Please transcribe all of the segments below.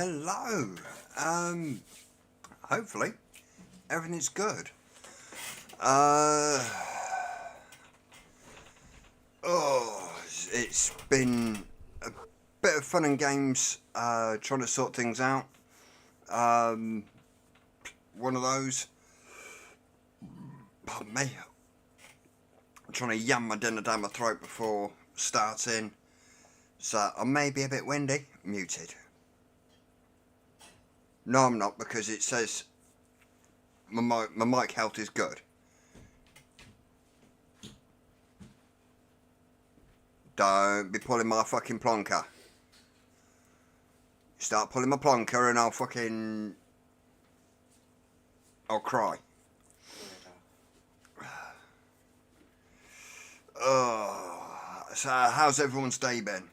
Hello. Hopefully everything's good. It's been a bit of fun and games, trying to sort things out. One of those. Pardon me. I'm trying to yam my dinner down my throat before starting, so I may be a bit windy. Muted. No, I'm not, because it says my mic health is good. Don't be pulling my fucking plonker. Start pulling my plonker and I'll cry. So how's everyone's day been?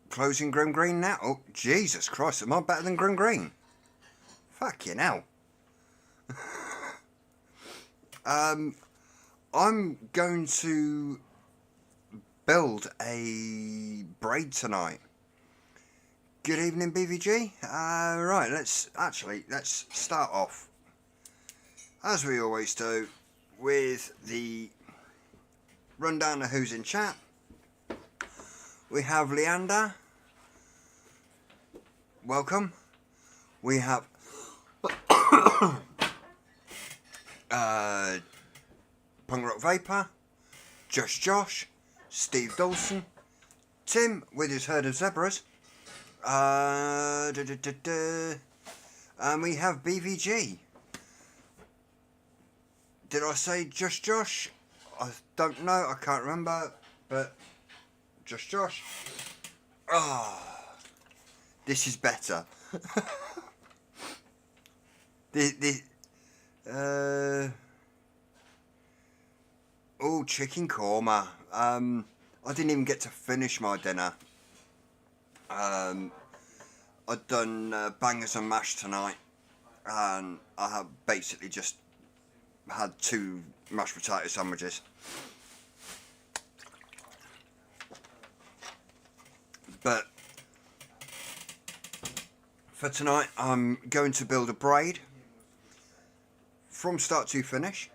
Closing Grim Green now? Oh, Jesus Christ, am I better than Grim Green? Fucking hell. I'm going to build a braid tonight. Good evening, BVG. Right, let's start off, as we always do, with the rundown of who's in chat. We have Leander. Welcome. We have Punk Rock Vapor, Josh, Steve Dawson, Tim with his herd of zebras, and we have BVG. Did I say Josh? I don't know, I can't remember, but Josh. This is better. Chicken korma. I didn't even get to finish my dinner. I'd done bangers and mash tonight, and I have basically just had 2 mashed potato sandwiches. But for tonight, I'm going to build a braid from start to finish.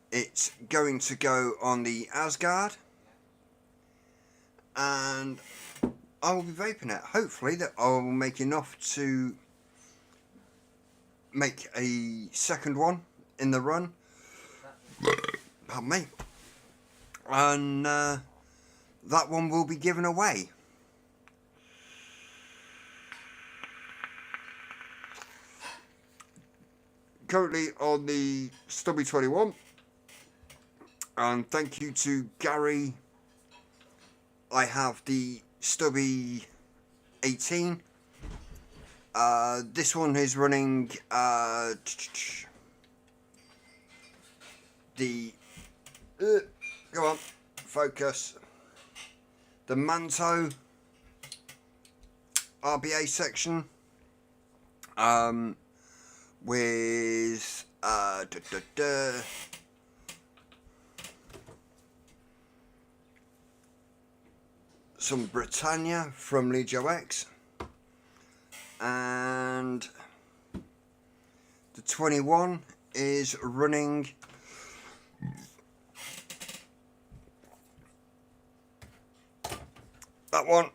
It's going to go on the Asgard, and I will be vaping it. Hopefully that I will make enough to make a second one in the run. Pardon me. And that one will be given away. Currently on the Stubby 21, and thank you to Gary. I have the Stubby 18. This one is running the go on, focus. The Manto RBA section. With some Britannia from Legio X, and the 21 is running that one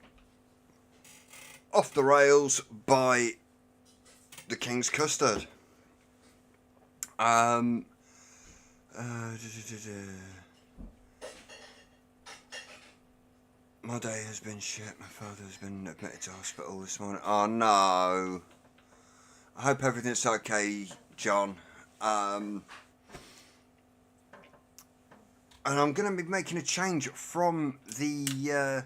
Off the Rails by the King's Custard. My day has been shit. My father has been admitted to hospital this morning. Oh no. I hope everything's okay, John. And I'm going to be making a change from the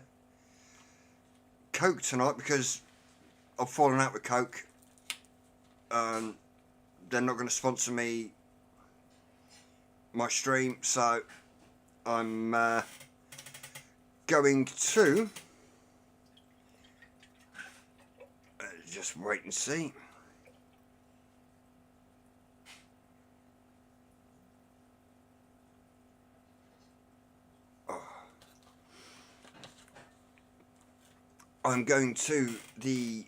Coke tonight, because I've fallen out with Coke. They're not going to sponsor me my stream, so I'm going to just wait and see. I'm going to the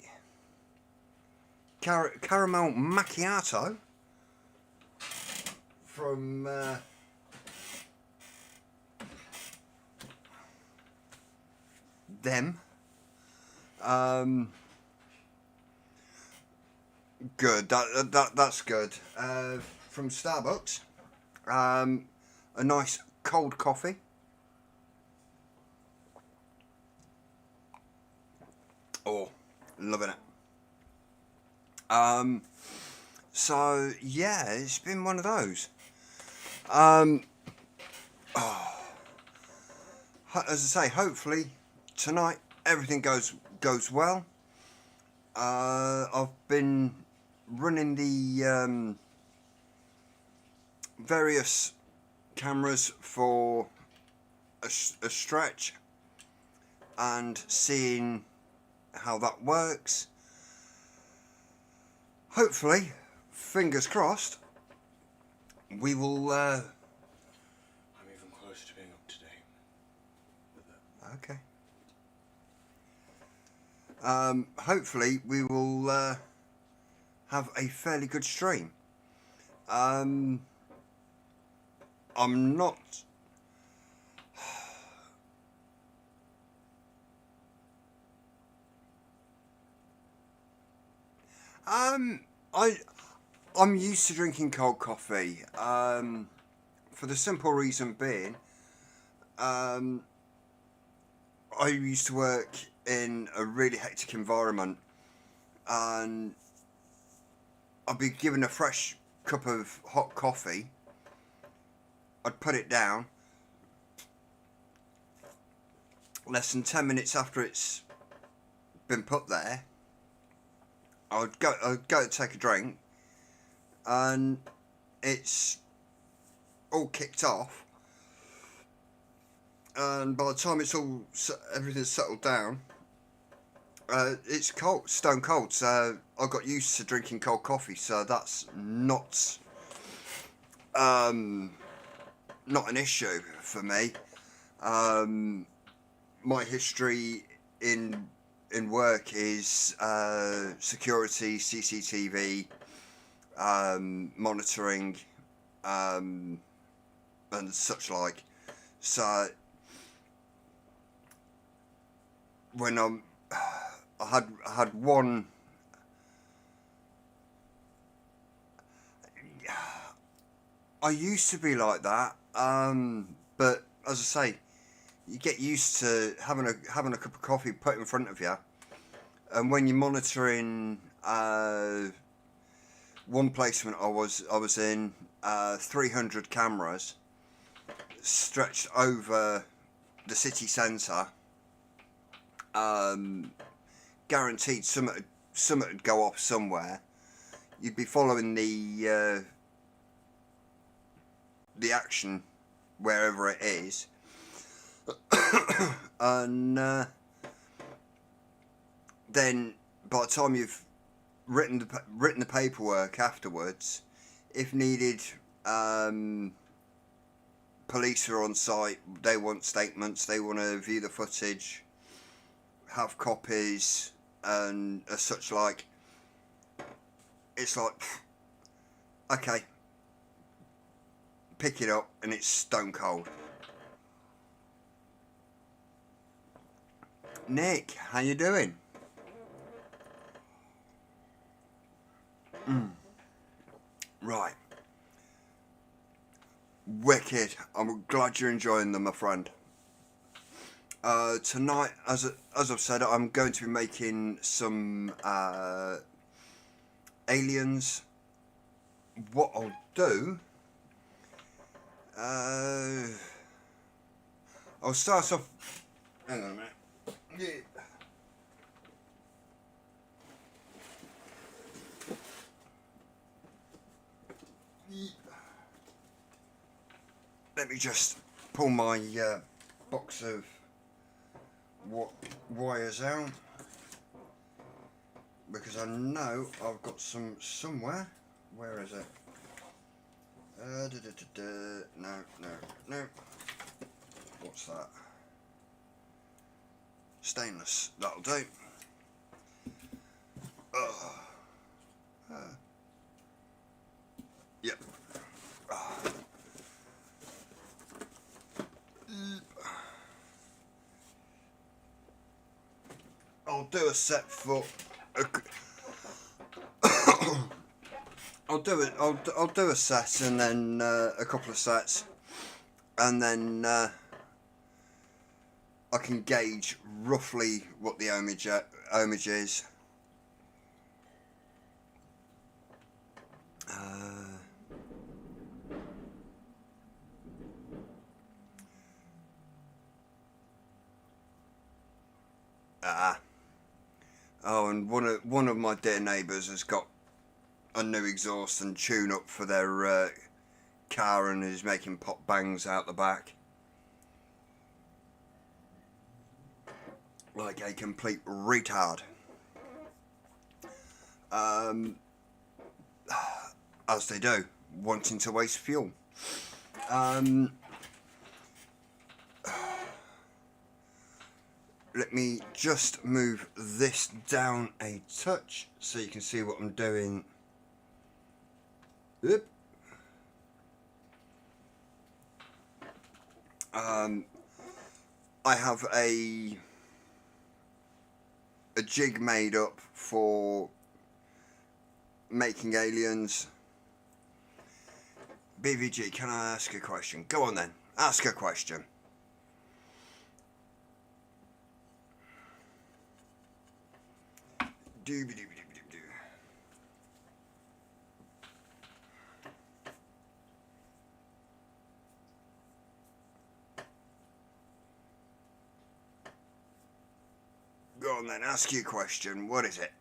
caramel macchiato from them. Good. That's good. From Starbucks. A nice cold coffee. Oh, loving it. So yeah, it's been one of those. Oh, as I say, hopefully tonight everything goes well. I've been running the various cameras for a stretch and seeing how that works. Hopefully, fingers crossed, we will. I'm even closer to being up to date with it. Okay. Hopefully, we will have a fairly good stream. I'm not. I'm used to drinking cold coffee. For the simple reason being, I used to work in a really hectic environment, and I'd be given a fresh cup of hot coffee. I'd put it down. Less than 10 minutes after it's been put there, I'd go to take a drink, and it's all kicked off. And by the time everything's settled down, it's cold, stone cold. So I got used to drinking cold coffee. So that's not an issue for me. My history in work is security, CCTV, monitoring, and such like. So when I had one. I used to be like that, but as I say, you get used to having a cup of coffee put in front of you, and when you're monitoring one placement I was in, 300 cameras stretched over the city centre. Guaranteed something would go off somewhere. You'd be following the action wherever it is, and then by the time you've written the paperwork afterwards, if needed, police are on site. They want statements. They want to view the footage, have copies, and such like. It's like, okay, pick it up, and it's stone cold. Nick, how you doing? Right. Wicked. I'm glad you're enjoying them, my friend. Tonight, as I've said, I'm going to be making some aliens. What I'll do, I'll start off. Hang on a minute. Yeah. Let me just pull my box of wires out, because I know I've got some somewhere. Where is it? No. What's that? Stainless, that'll do. Yep. I'll do a set for. I'll do it. I'll do a set and then a couple of sets, and then I can gauge roughly what the ohmage is. Oh, and one of my dear neighbours has got a new exhaust and tune up for their car and is making pop bangs out the back like a complete retard. As they do, wanting to waste fuel. Let me just move this down a touch so you can see what I'm doing. Oop. I have a jig made up for making aliens. BVG, can I ask a question? Go on then, ask a question. Dooby-dooby-dooby-doo. Go on then, ask your question. What is it?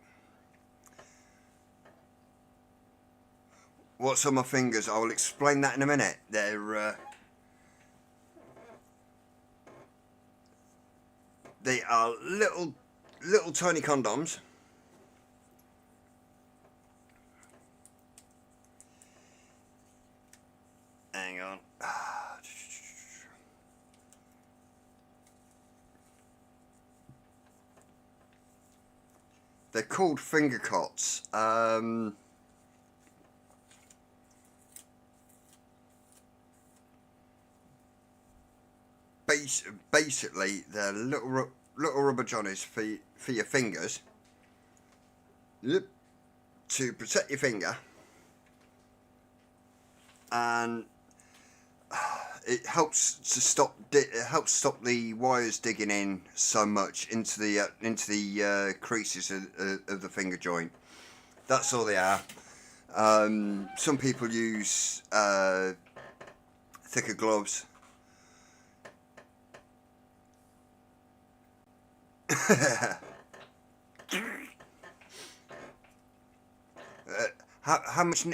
What's on my fingers? I will explain that in a minute. They are little tiny condoms. Hang on. They're called finger cots. Basically, they're little rubber johnnies for your fingers. Yep. To protect your finger, and it helps to stop the wires digging in so much into the creases of the finger joint. That's all they are. Some people use thicker gloves. How much?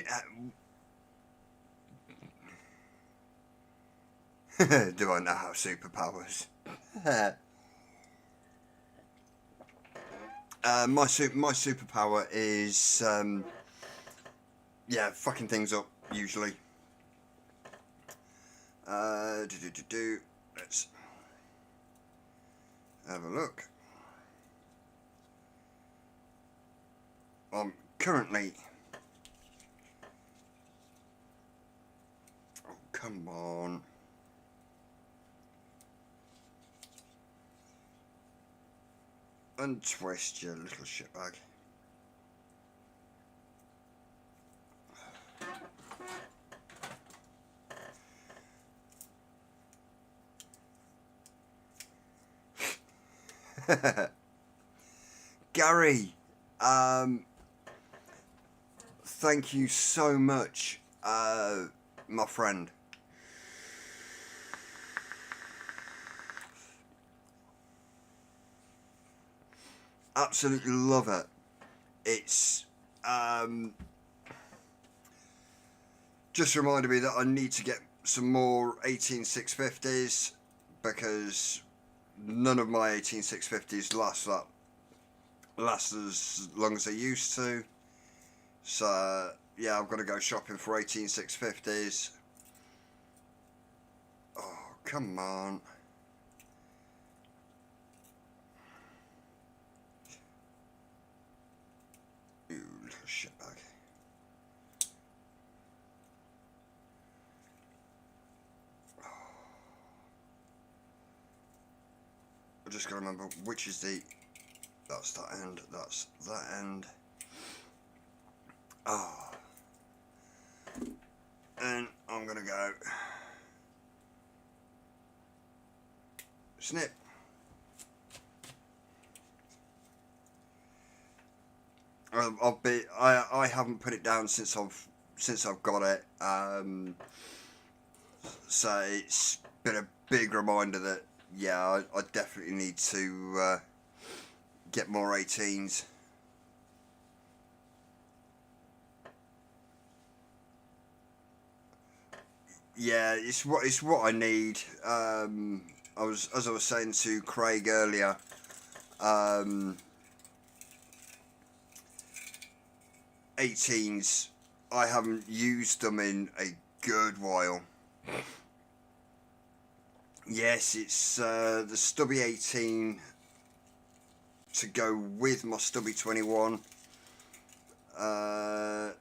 Do I know how superpowers? My superpower is yeah, fucking things up usually. Let's have a look. I'm currently. Oh, come on. Untwist, you little shitbag. Gary, thank you so much, my friend. Absolutely love it. It's just reminded me that I need to get some more 18650s because none of my 18650s last as long as they used to. So yeah, I've got to go shopping for 18650s. Oh, come on. just got to remember which is the, that's that end, that's that end. Ah. And I'm going to go snip. I haven't put it down since I've got it. So it's been a big reminder that, yeah, I definitely need to get more 18s. Yeah, it's what I need. As I was saying to Craig earlier, 18s, I haven't used them in a good while. Yes, it's the stubby 18 to go with my stubby 21. Let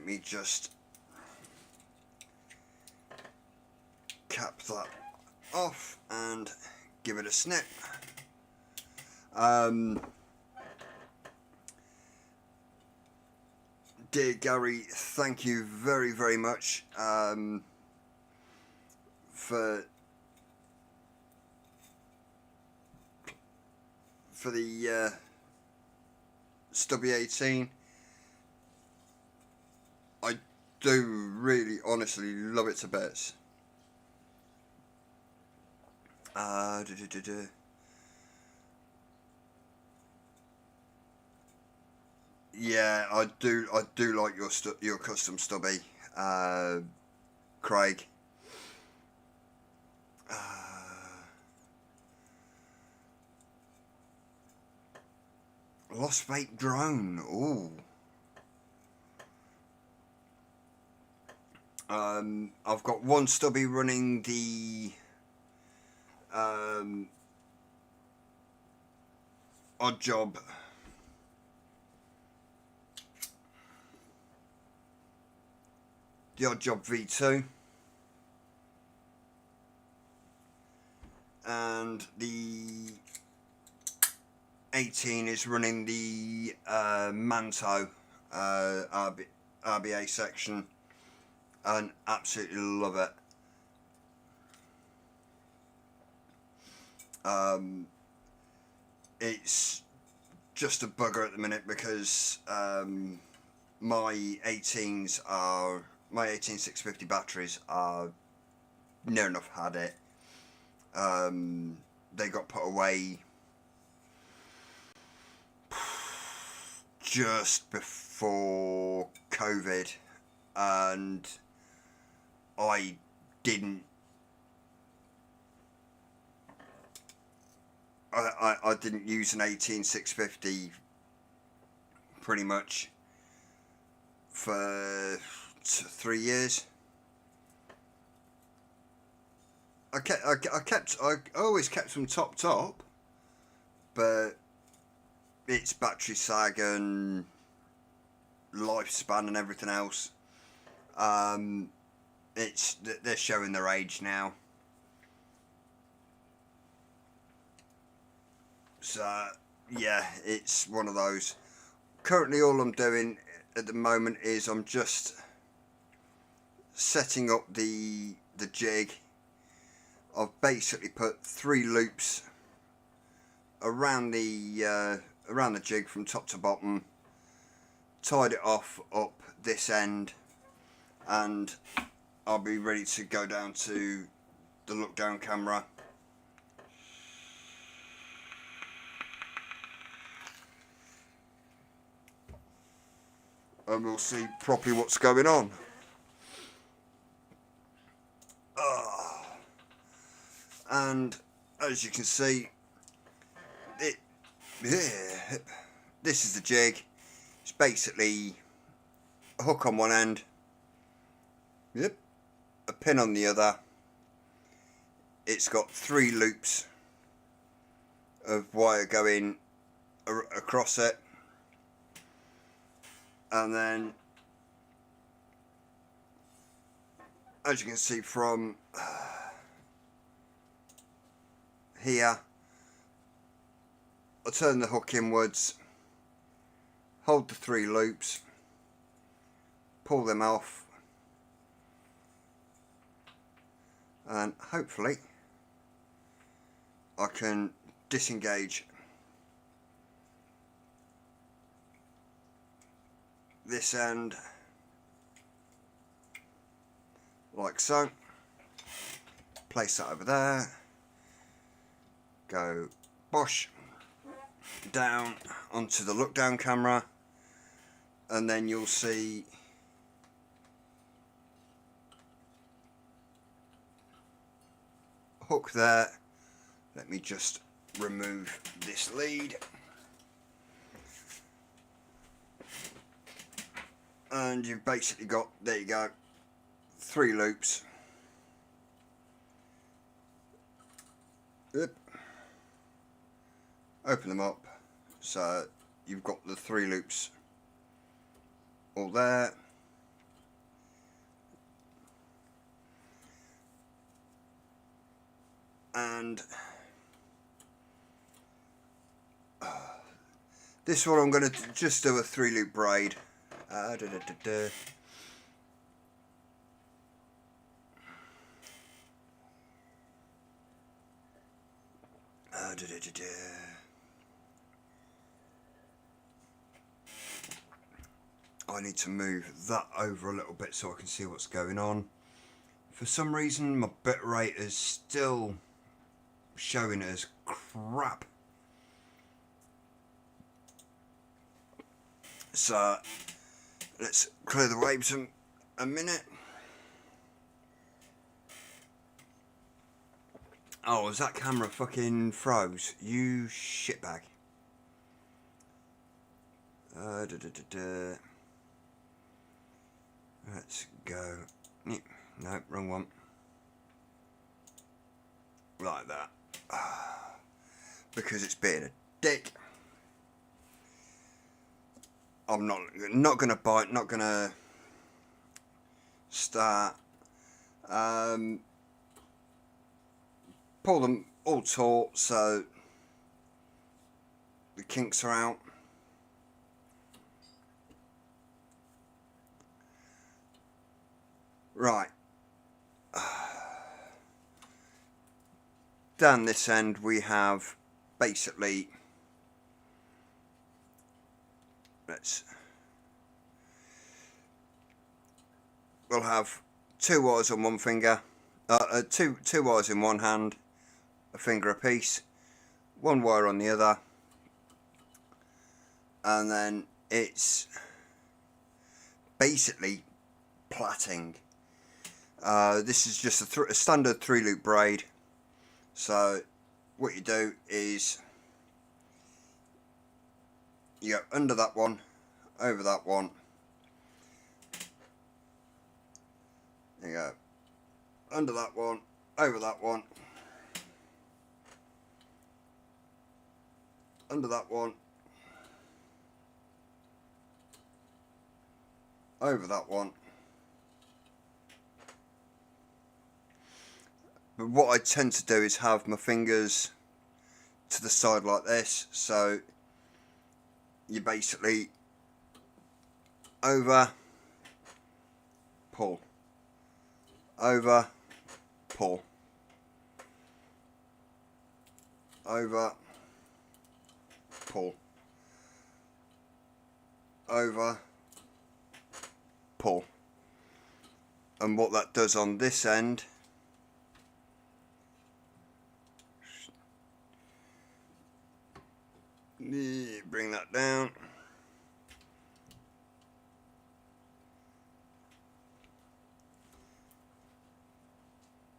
me just cap that off and give it a snip. Dear Gary, thank you very, very much for the stubby 18. I do really honestly love it to bits. Yeah, I do like your custom stubby, Craig. Lost Fake Drone. Ooh. I've got one stubby running the Odd Job V2, and the 18 is running the Manto RBA section, and absolutely love it. It's just a bugger at the minute because my 18650 batteries are near enough had it. They got put away just before COVID, and I didn't use an 18650 pretty much for 3 years. I always kept them topped up, but it's battery sag and lifespan and everything else. They're showing their age now. So yeah, it's one of those. Currently all I'm doing at the moment is I'm just setting up the jig. I've basically put 3 loops around the jig from top to bottom, tied it off up this end, and I'll be ready to go down to the look down camera. And we'll see properly what's going on. And as you can see, this is the jig. It's basically a hook on one end, a pin on the other. It's got 3 loops of wire going across it, and then as you can see from here. I'll turn the hook inwards, hold the 3 loops, pull them off, and hopefully I can disengage this end like so. Place that over there, go bosh down onto the look down camera, and then you'll see hook there. Let me just remove this lead, and you've basically got, there you go, 3 loops. Oop. Open them up, so you've got the 3 loops all there. And this one I'm going to just do a 3 loop braid. I need to move that over a little bit so I can see what's going on. For some reason my bitrate is still showing as crap. So let's clear the waves a minute. Oh, is that camera fucking froze? You shitbag. Let's go. No, wrong one. Like that. Because it's being a dick. I'm not gonna bite, not gonna start. Pull them all taut so the kinks are out. Right. Down this end we have basically, we'll have 2 wires on one finger, two wires in one hand, a finger apiece, 1 wire on the other, and then it's basically plaiting. This is just a standard 3 loop braid. So what you do is you go under that one, over that one, there you go, under that one, over that one, under that one, over that one. But what I tend to do is have my fingers to the side like this, so you basically over, pull, over, pull, over, pull, over, pull. And what that does on this end, bring that down,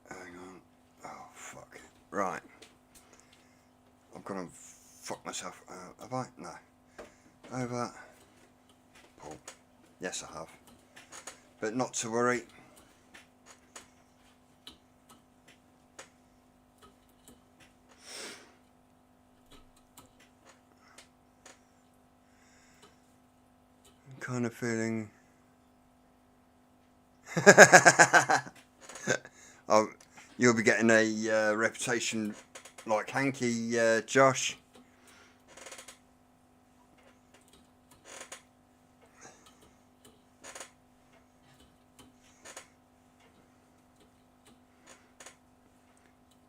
hang on, oh fuck, right, I'm gonna fuck myself, have I? No, over, pull, yes I have, but not to worry. Kind of feeling oh, you'll be getting a reputation like hanky, Josh.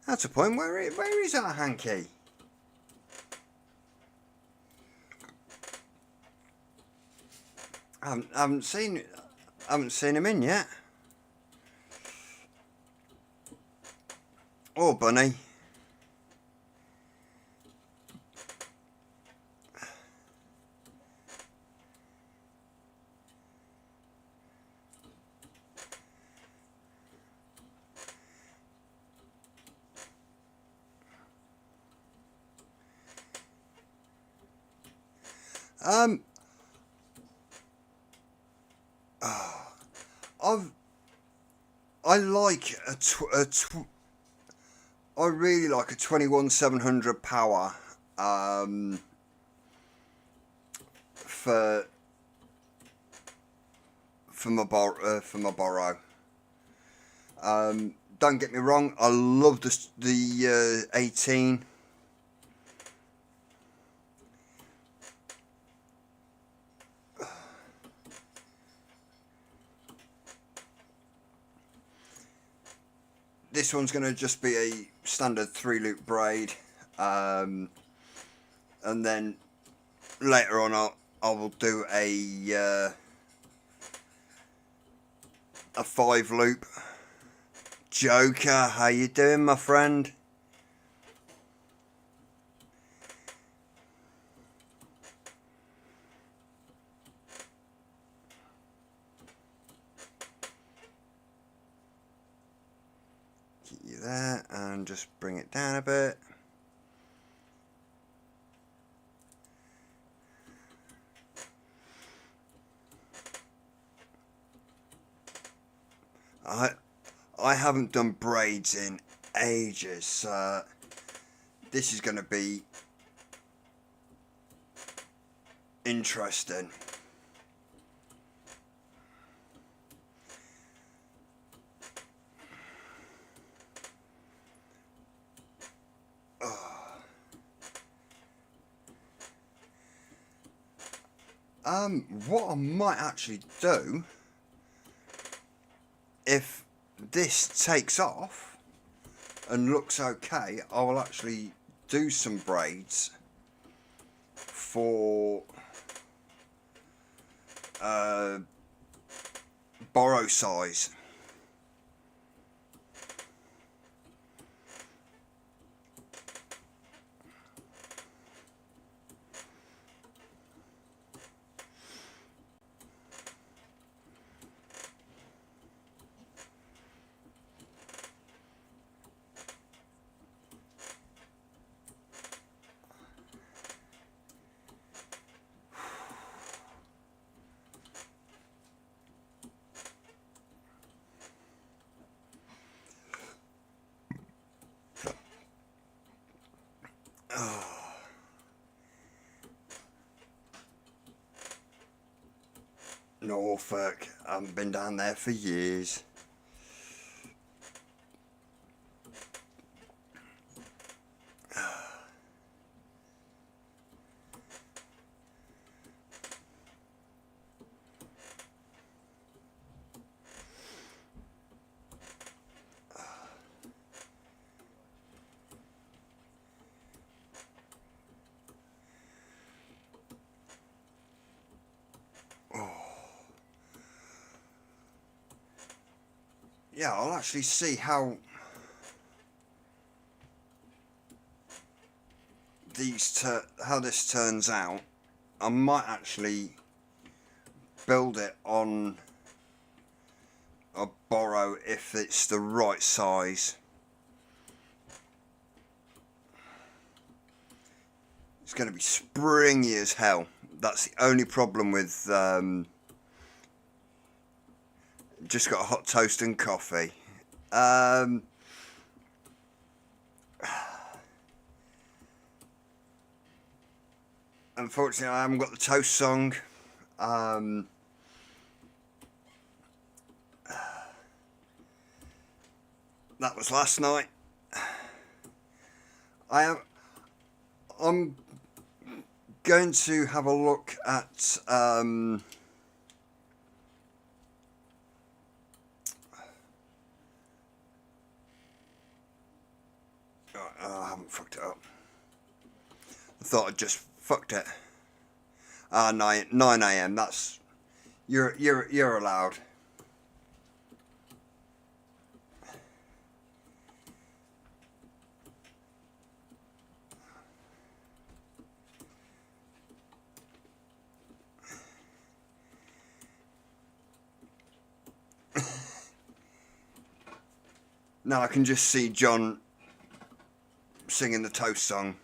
That's a point. Where is our hanky? I haven't seen him in yet. Oh, bunny. I like I really like a 21700 power for my borrow. Don't get me wrong, I love the 18. This one's going to just be a standard 3-loop braid, and then later on I will do a 5-loop. Joker, how you doing, my friend? Keep you there and just bring it down a bit. I haven't done braids in ages, so this is going to be interesting. What I might actually do, if this takes off and looks okay, I will actually do some braids for borrow size. Norfolk, I haven't been down there for years. Yeah, I'll actually see how how this turns out. I might actually build it on a borrow if it's the right size. It's going to be springy as hell. That's the only problem with just got a hot toast and coffee. Unfortunately, I haven't got the toast song. That was last night. I'm going to have a look at I haven't fucked it up. I thought I'd just fucked it. 9 a.m. That's you're allowed. Now I can just see John singing the toast song.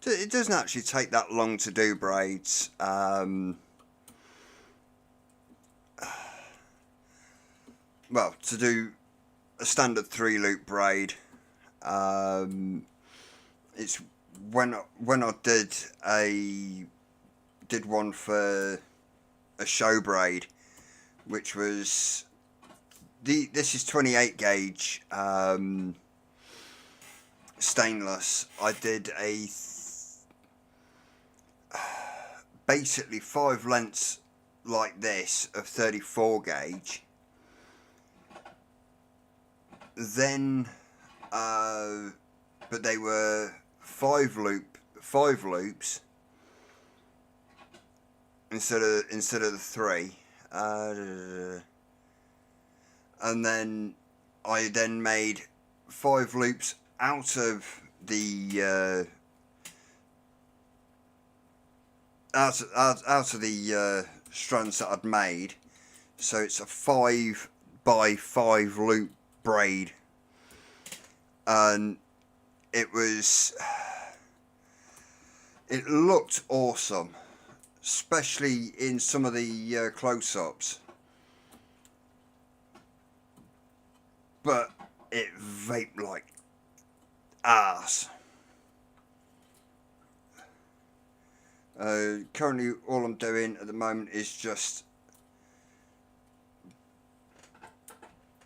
It doesn't actually take that long to do braids. Well, to do a standard 3-loop braid, it's when I did one for a show braid, which was this is 28 gauge stainless. I did a basically 5 lengths like this of 34 gauge. Then but they were 5 loops instead of the 3, and then I made 5 loops out of the out of the strands that I'd made, so it's a 5 by 5 loop braid, and it looked awesome, especially in some of the close-ups, but it vaped like ass. Currently all I'm doing at the moment is just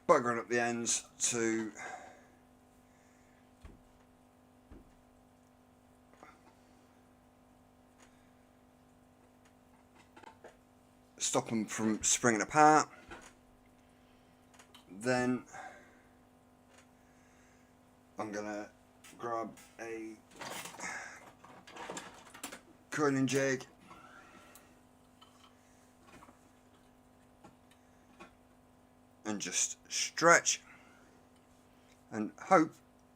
buggering up the ends to stop them from springing apart. Then I'm gonna grab a curling jig and just stretch and hope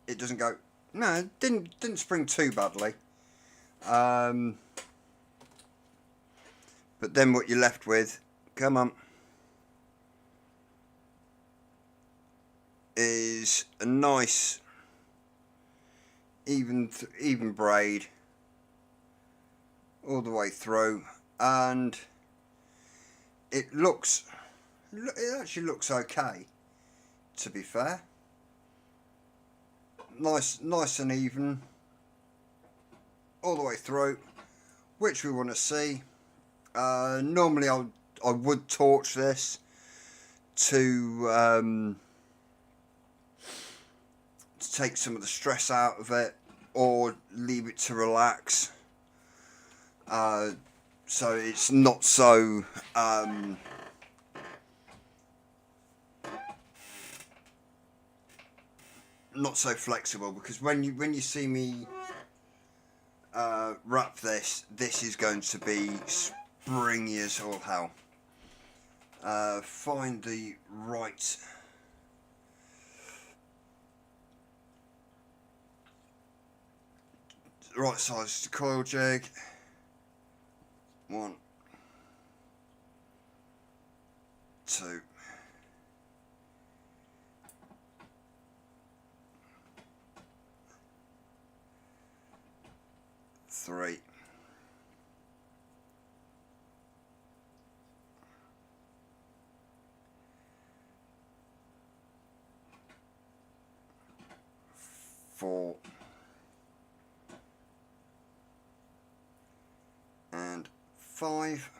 it doesn't go. No, it didn't spring too badly. But then what you're left with, come on, is a nice even braid all the way through, and it actually looks okay, to be fair. Nice and even all the way through, which we want to see. Normally I would torch this to take some of the stress out of it, or leave it to relax, so it's not so flexible, because when you see me wrap this is going to be springy as all hell. Find the right size coil jig. 1, 2, 3, 4, 4 and 5.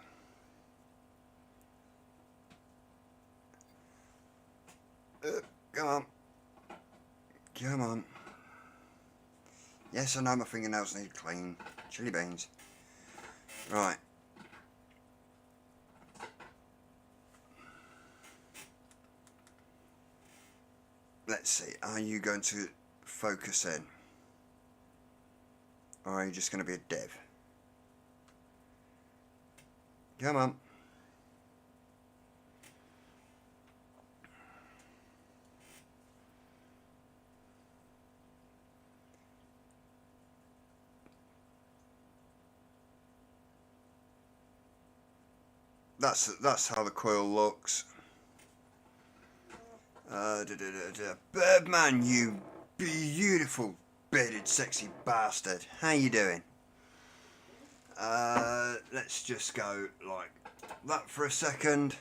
Come on. Come on. Yes, I know my fingernails need clean. Chili beans. Right. Let's see. Are you going to focus in? Or are you just going to be a dev? Come on. That's how the coil looks. Birdman, you beautiful bearded sexy bastard. How you doing? Let's just go like that for a second.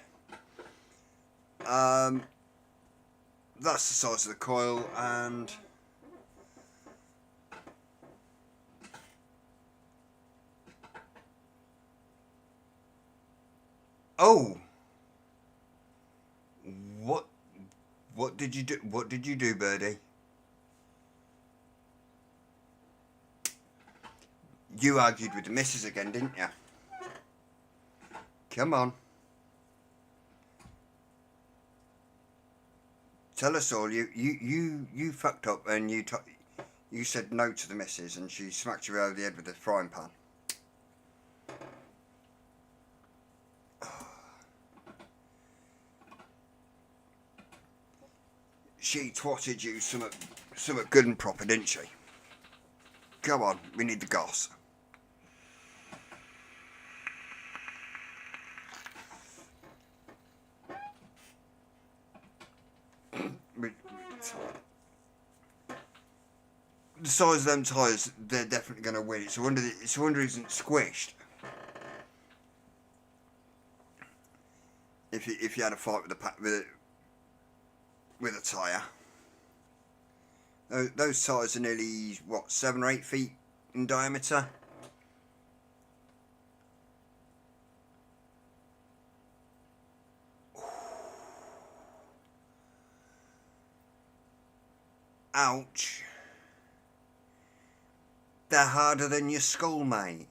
That's the size of the coil, and oh, what did you do? What did you do, Birdie? You argued with the missus again, didn't you? Come on. Tell us all. You fucked up, and you said no to the missus, and she smacked you over the head with a frying pan. She twatted you something good and proper, didn't she? Come on, we need the goss. The size of them tyres, they're definitely going to win. It's a wonder it isn't squished. If you had a fight with a tyre. Those tyres are nearly, what, 7 or 8 feet in diameter? Ouch. They're harder than your skull, mate.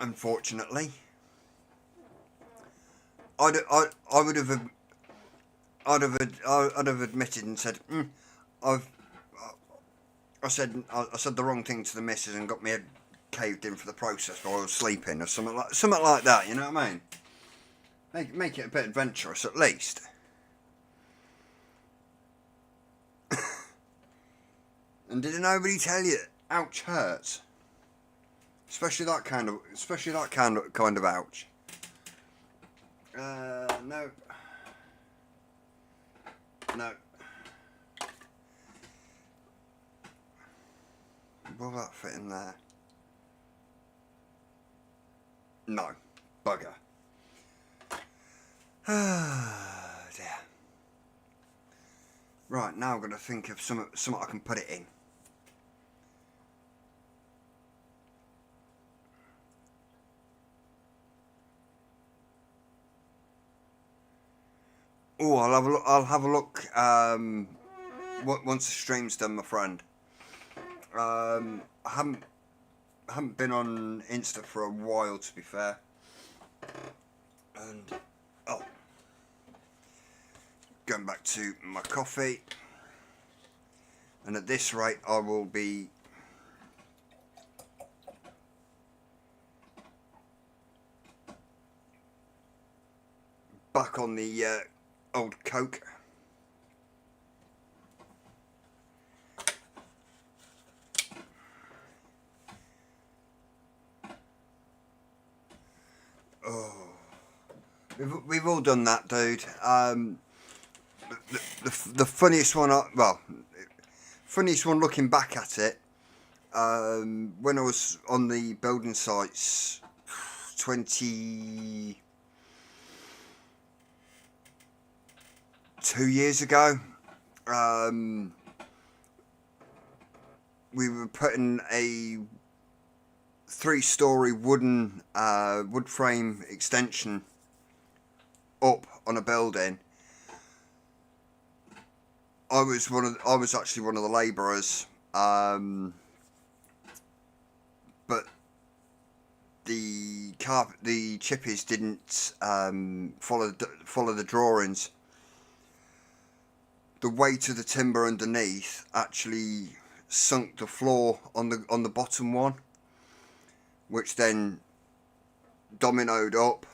Unfortunately. I'd have admitted and said, I said the wrong thing to the missus and got my head caved in for the process while I was sleeping, or something like that. You know what I mean? Make it a bit adventurous at least. And did nobody tell you ouch hurts? Especially that kind of ouch. No. Will that fit in there? No. Bugger. Ah, dear. Right, now I'm going to think of something I can put it in. Oh, I'll have a look. Once the stream's done, my friend. I haven't been on Insta for a while, to be fair. And going back to my coffee. And at this rate, I will be back on the old Coke. Oh, we've all done that, dude. The funniest one, funniest one looking back at it, when I was on the building sites, 20 2 years ago. We were putting a 3-story wooden wood frame extension up on a building. I was actually one of the labourers, but the chippies didn't follow the drawings. The weight of the timber underneath actually sunk the floor on the bottom one, which then dominoed up.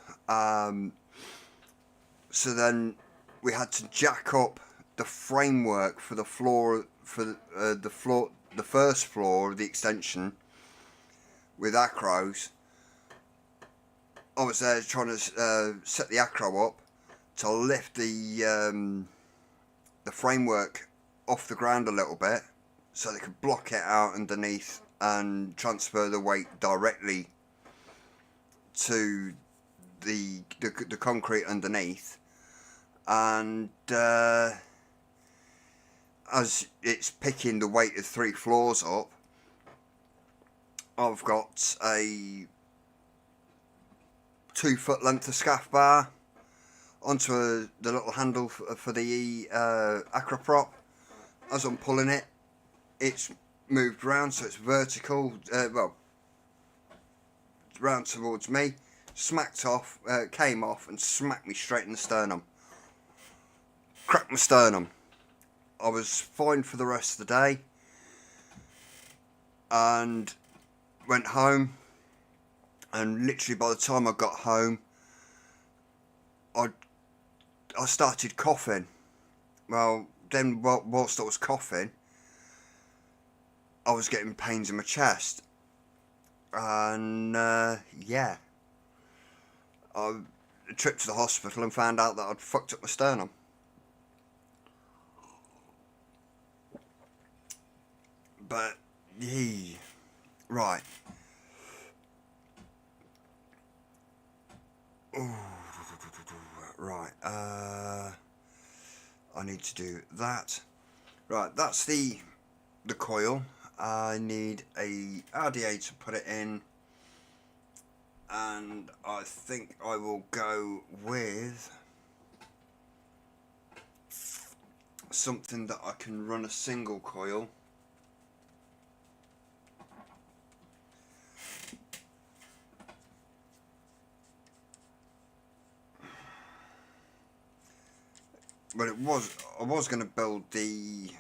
So then we had to jack up the framework for the floor, the first floor of the extension with acros. I was there trying to set the acro up to lift the framework off the ground a little bit, so they could block it out underneath and transfer the weight directly to the concrete underneath. And as it's picking the weight of 3 floors up, I've got a 2-foot length of scaff bar onto the little handle for the acro prop. As I'm pulling it, it's moved round, so it's vertical, round towards me, smacked off, came off and smacked me straight in the sternum. Cracked my sternum. I was fine for the rest of the day and went home, and literally by the time I got home, I started coughing. Well, then whilst I was coughing, I was getting pains in my chest, and yeah, I trip to the hospital and found out that I'd fucked up my sternum. But yeah, right. Ooh, right. I need to do that. Right, that's the coil. I need a RDA to put it in, and I think I will go with something that I can run a single coil. But I was going to build the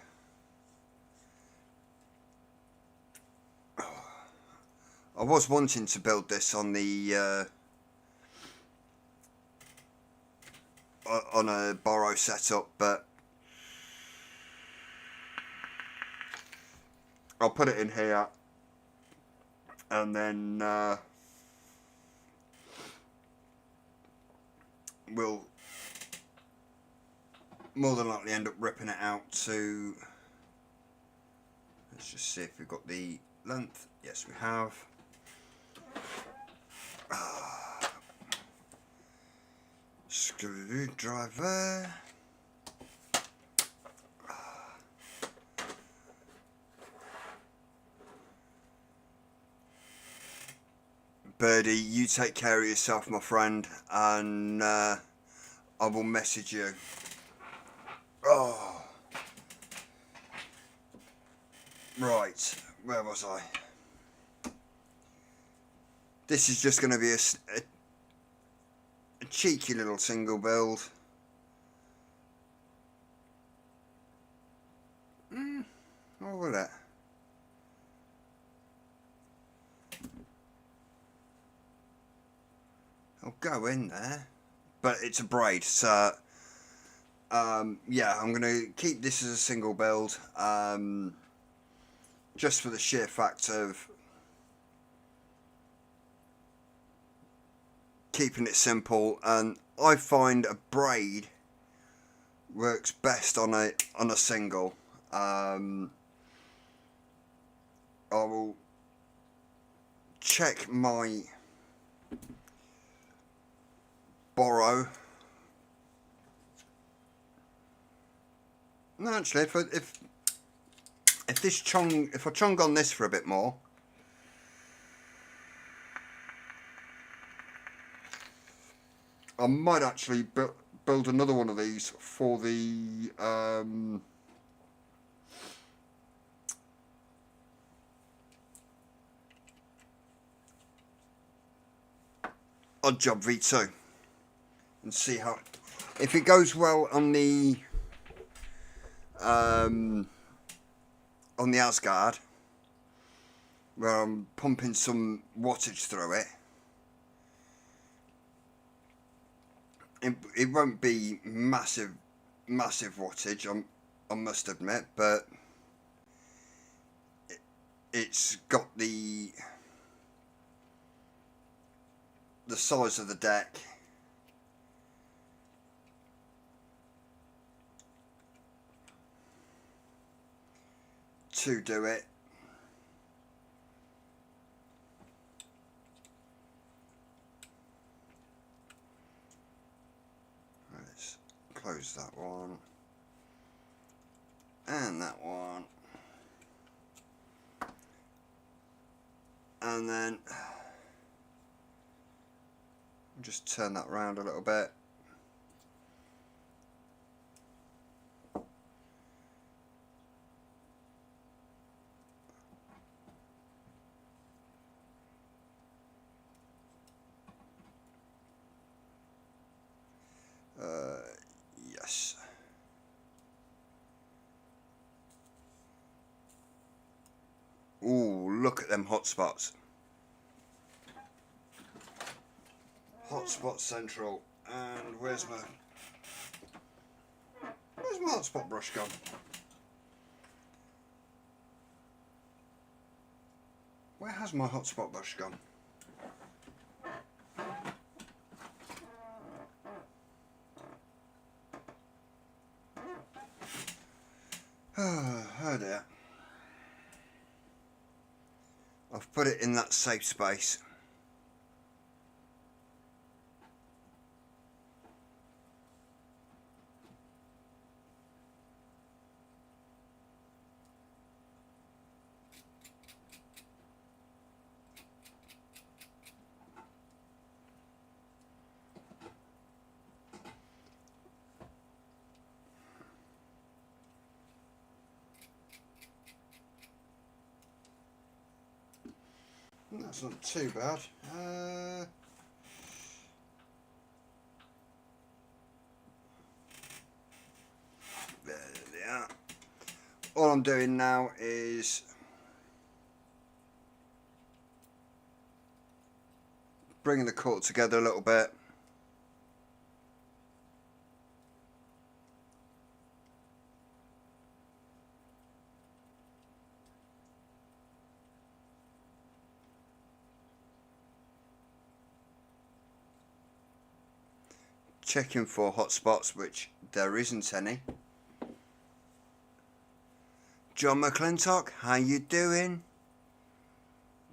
I was wanting to build this on the on a borrow setup, but I'll put it in here, and then we'll more than likely end up ripping it out to, let's just see if we've got the length. Yes, we have. Screwdriver. Birdie, you take care of yourself, my friend, and I will message you. Oh, right, where was I? This is just going to be a cheeky little single build. Or will it? I'll go in there, but it's a braid, so yeah, I'm going to keep this as a single build, just for the sheer fact of keeping it simple, and I find a braid works best on a single. I will check my borrow No, actually, if this chong, if I chong on this for a bit more, I might actually build another one of these for the Odd Job V2 and see how if it goes well on the Asgard, where I'm pumping some wattage through it. It won't be massive wattage, I must admit, but it's got the size of the deck to do it. Let's close that one and that one, and then just turn that round a little bit. Yes. Ooh, look at them hotspots. Hotspot central. And where's my hotspot brush gone? Where has my hotspot brush gone? Oh dear. I've put it in that safe space. That's not too bad. There they are. All I'm doing now is bringing the cord together a little bit. Checking for hotspots, which there isn't any. John McClintock, how you doing?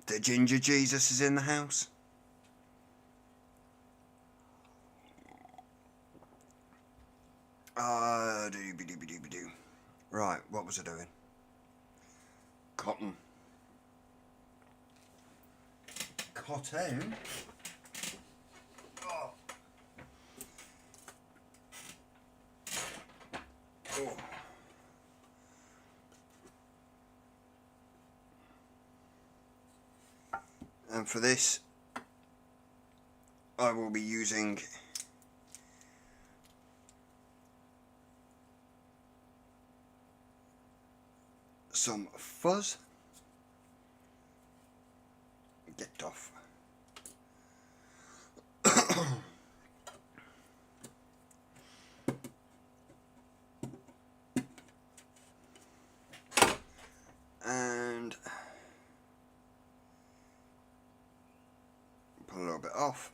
The Ginger Jesus is in the house. Dooby-dooby-dooby-doo. Right, what was I doing? Cotton. Cotton? Oh. Oh. And for this, I will be using some fuzz. Get off. And put a little bit off.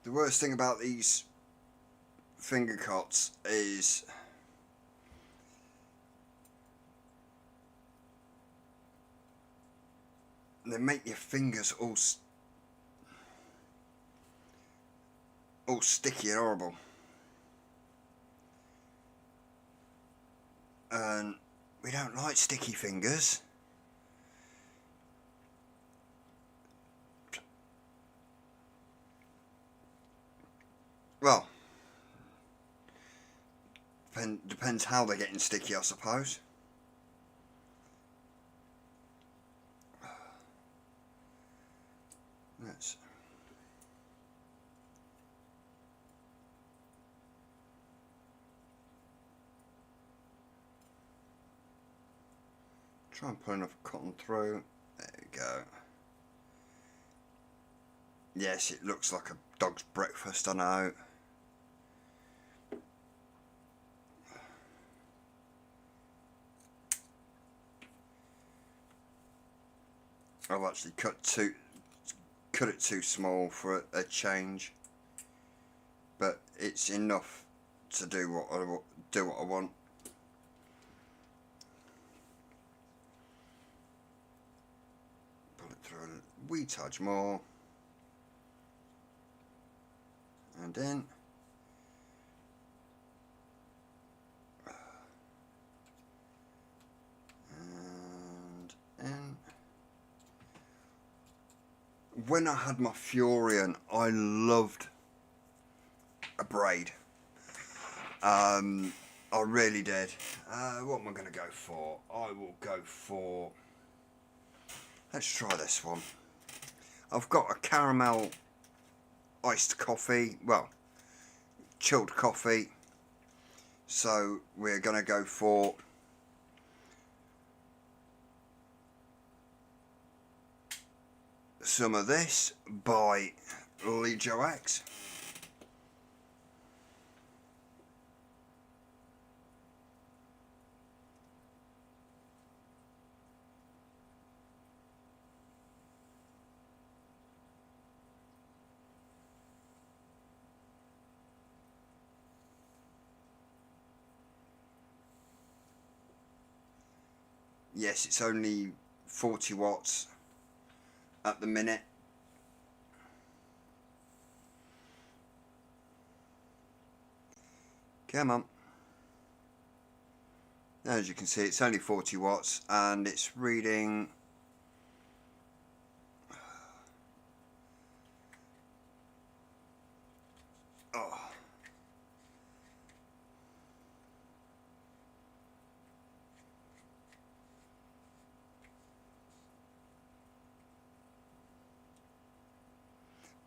The worst thing about these finger cots is they make your fingers all sticky and horrible. And we don't like sticky fingers. Well, depends how they're getting sticky, I suppose. Let's try and put enough cotton through. There we go. Yes, it looks like a dog's breakfast, I know. I've actually cut it too small for a change, but it's enough to do what I want. Pull it through a wee touch more, and in. And in. When I had my Furion, I loved a braid. I really did. What am I going to go for? I will go for... Let's try this one. I've got a caramel iced coffee. Well, chilled coffee. So we're going to go for... some of this by Joe X. Yes, it's only 40 watts at the minute. Come on. As you can see, it's only 40 watts and it's reading oh.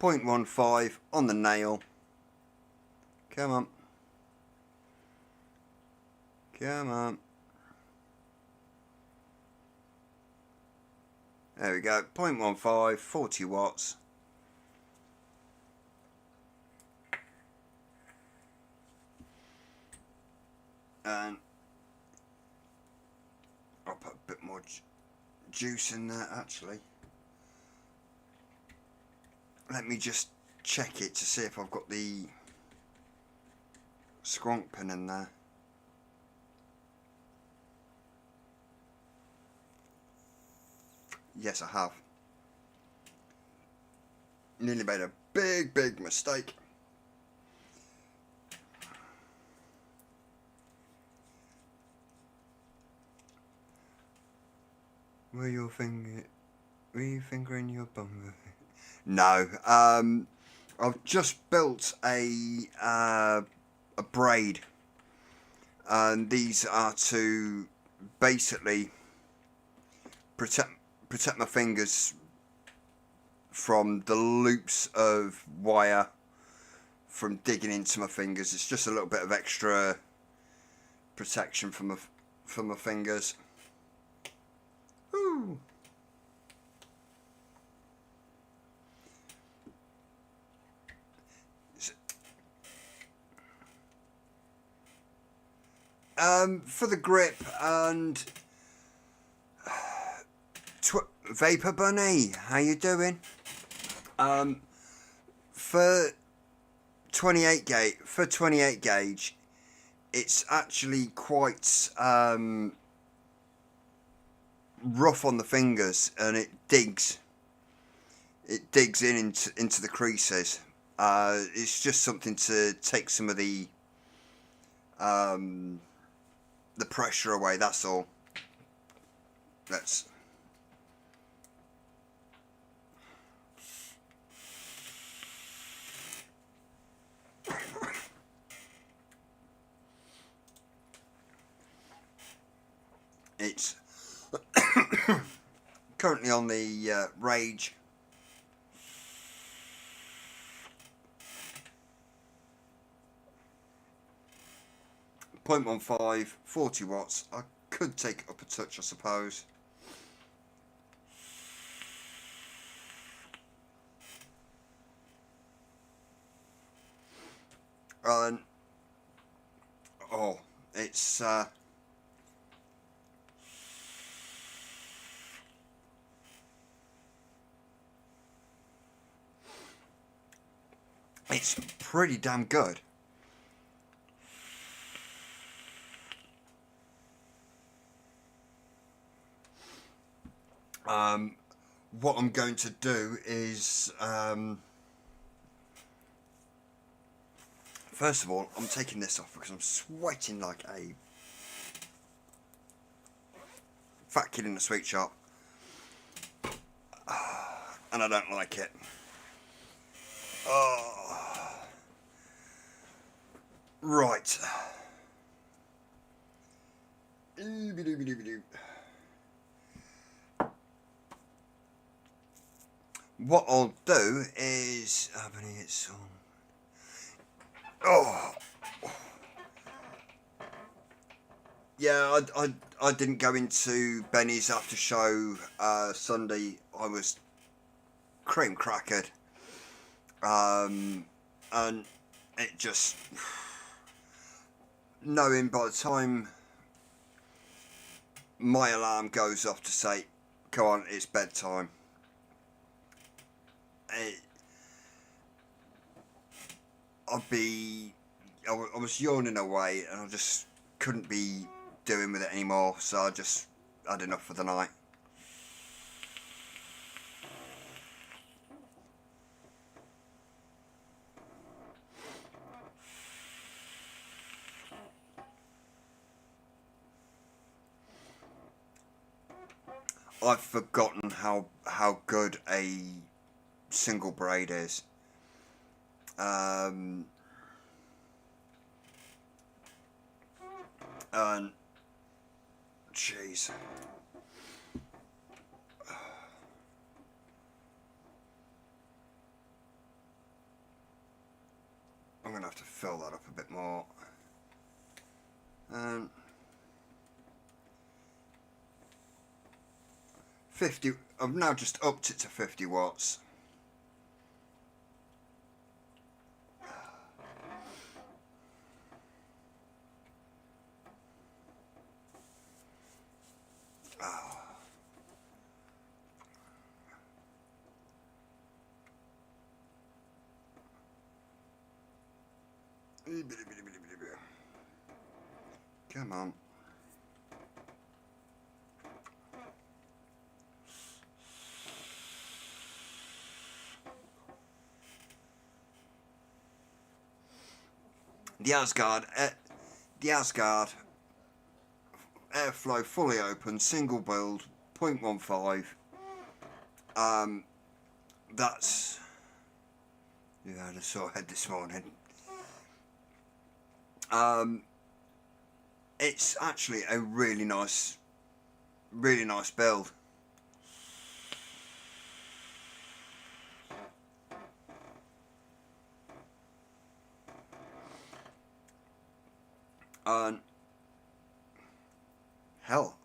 0.15 on the nail. Come on. Come on. There we go. 0.15, 40 watts. And I'll put a bit more juice in there actually. Let me just check it to see if I've got the squonk pin in there. Yes, I have. Nearly made a big mistake. Were you fingering your bum? No. I've just built a braid, and these are to basically protect my fingers from the loops of wire from digging into my fingers. It's just a little bit of extra protection for my fingers. Woo. For the grip and Vapor Bunny, how you doing? For 28 gauge, it's actually quite rough on the fingers, and it digs into the creases. It's just something to take some of the pressure away, that's all. Let's it's currently on the Rage 0.15, 40 watts. I could take it up a touch, I suppose. And oh, it's pretty damn good. What I'm going to do is, first of all, I'm taking this off because I'm sweating like a fat kid in a sweet shop, and I don't like it. Oh. Right. What I'll do is, it's on. Oh, yeah. I didn't go into Benny's after show Sunday. I was cream crackered, and it just, knowing by the time my alarm goes off to say, "Come on, it's bedtime." I was yawning away, and I just couldn't be doing with it anymore, so I just had enough for the night. I've forgotten how good a single braid is. And jeez, I'm gonna have to fill that up a bit more. 50. I've now just upped it to 50 watts. Come on. The Asgard airflow fully open, single build, 0.15. That's, yeah, I just saw a head this morning. It's actually a really nice build. Hell,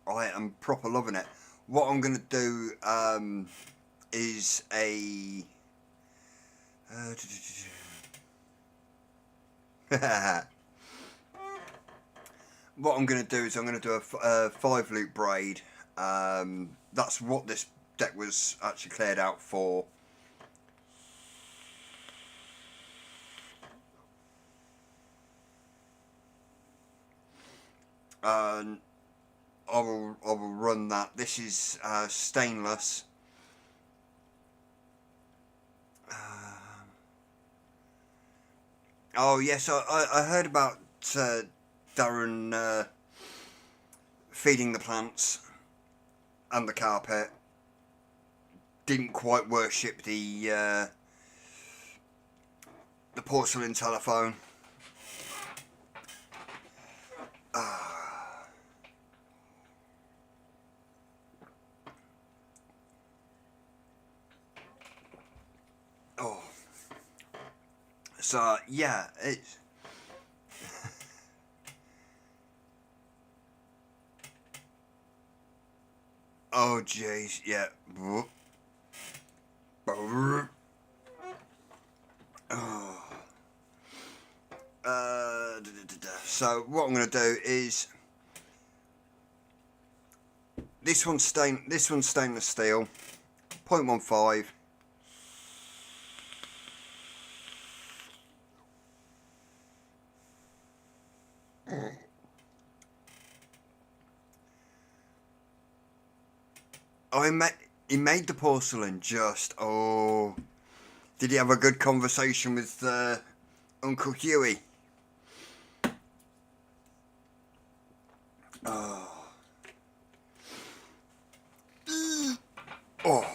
I am proper loving it. What I'm gonna do is a what I'm gonna do is I'm gonna do a 5-loop braid. That's what this deck was actually cleared out for. and I will run that. This is stainless. Oh yes, I heard about Darren feeding the plants and the carpet. Didn't quite worship the porcelain telephone. Oh, so yeah, it's. Oh jeez, yeah. Oh. So what I'm going to do is this one's stainless steel, 0.15. He made the porcelain just, oh, did he have a good conversation with Uncle Huey? Oh. Oh.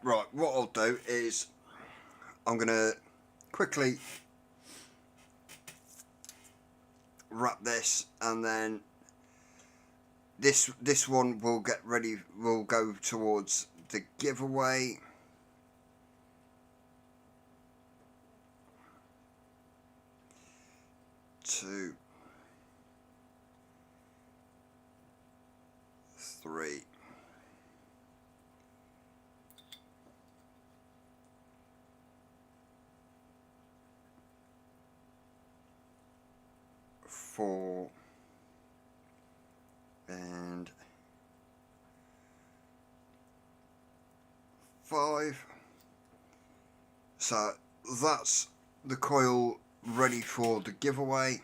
Right, what I'll do is I'm going to quickly wrap this, and then this one will get ready, will go towards the giveaway. Two, three, four, and 5. So that's the coil ready for the giveaway.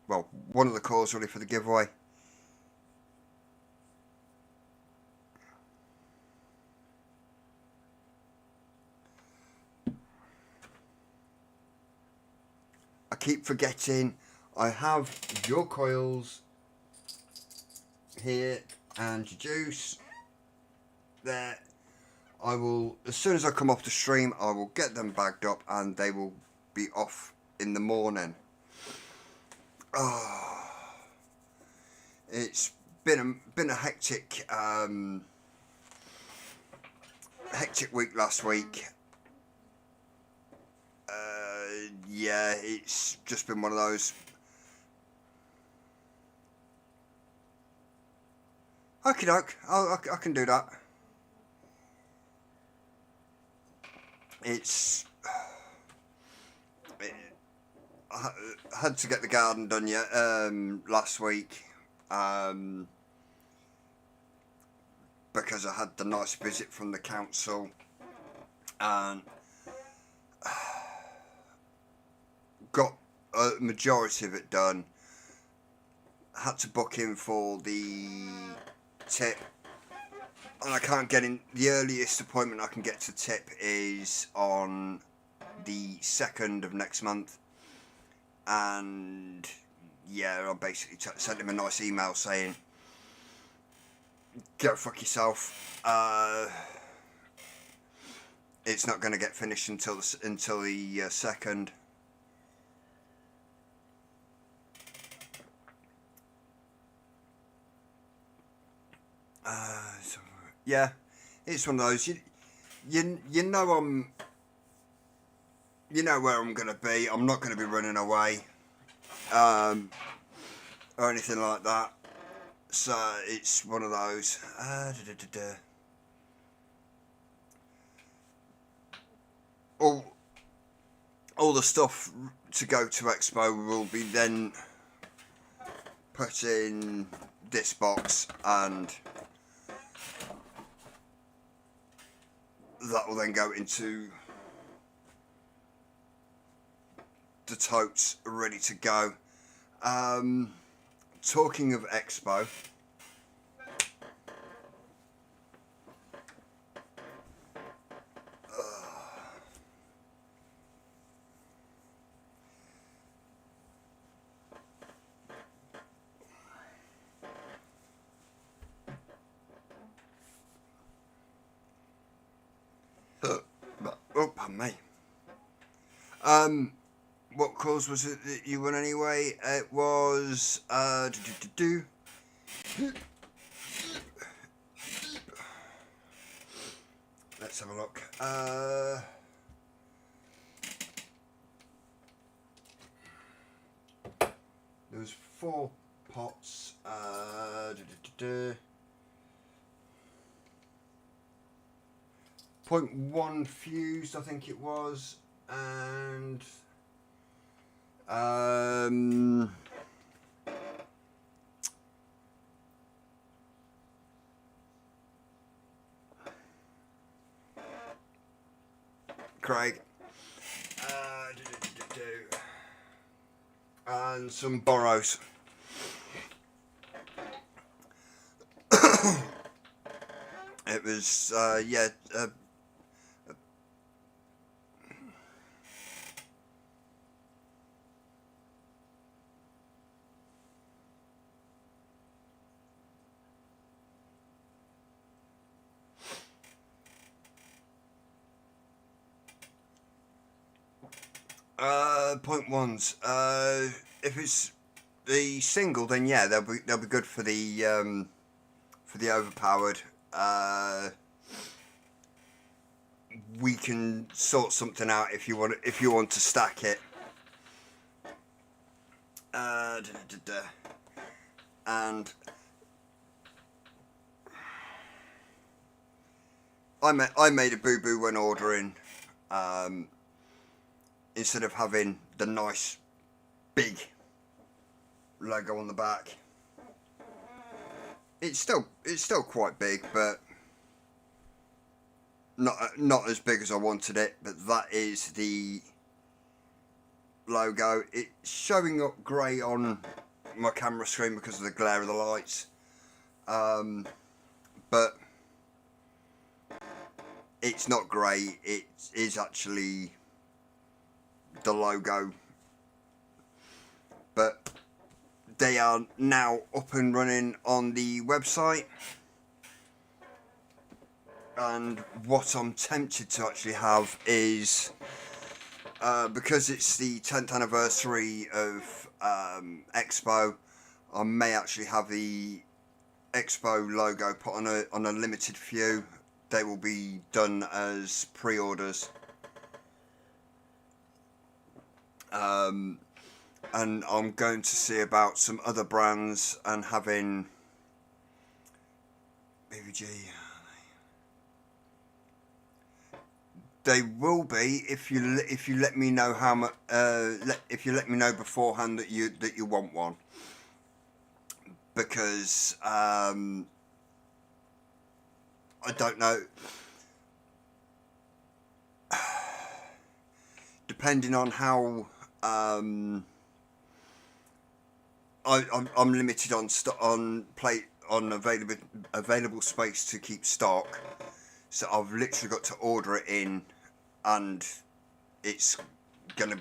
Well, one of the coils ready for the giveaway. I keep forgetting I have your coils here and your juice there. I will, as soon as I come off the stream, I will get them bagged up and they will be off in the morning. Oh, it's been a hectic week last week. Yeah, it's just been one of those. Okie doke, I can do that. I had to get the garden done last week, because I had the nice visit from the council, and got a majority of it done. Had to book in for the tip, and I can't get in. The earliest appointment I can get to tip is on the 2nd of next month, and yeah, I basically sent him a nice email saying, go fuck yourself. It's not going to get finished until the 2nd. So, yeah, it's one of those. You know you know where I'm gonna be. I'm not gonna be running away, or anything like that. So it's one of those. All the stuff to go to Expo will be then put in this box, and that will then go into the totes ready to go. Talking of Expo, oh, pardon me. What cause was it that you won anyway? It was let's have a look. There was 4 pots. 0.1 fused, I think it was, and Craig, and some borrows. It was yeah. 0.1s. If it's the single, then yeah, they'll be good for the overpowered. We can sort something out if you want to stack it. And I made a boo-boo when ordering. Instead of having the nice big logo on the back, it's still quite big, but not as big as I wanted it. But that is the logo. It's showing up grey on my camera screen because of the glare of the lights, but it's not grey. It is actually the logo, but they are now up and running on the website, and what I'm tempted to actually have is because it's the 10th anniversary of Expo, I may actually have the Expo logo put on a limited few. They will be done as pre-orders. And I'm going to see about some other brands and having BVG. They will be if you let me know how much. If you let me know beforehand that you want one, because I don't know. Depending on how I'm limited on available space to keep stock, so I've literally got to order it in, and it's gonna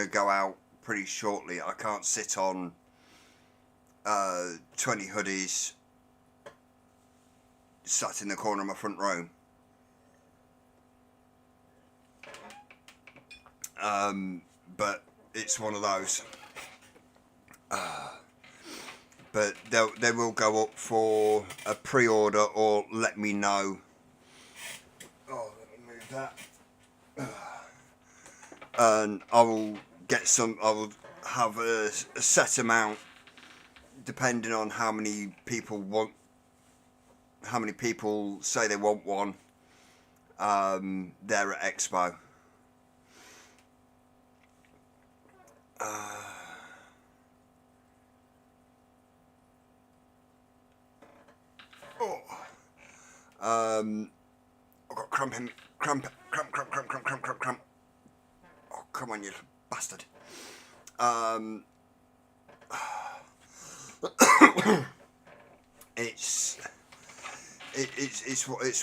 go out pretty shortly. I can't sit on 20 hoodies sat in the corner of my front room. But it's one of those. But they will go up for a pre-order, or let me know. Oh, let me move that. And I will have a set amount, depending on how many people say they want one. There at Expo. I've got cramping, cramp. Oh, come on, you bastard. It's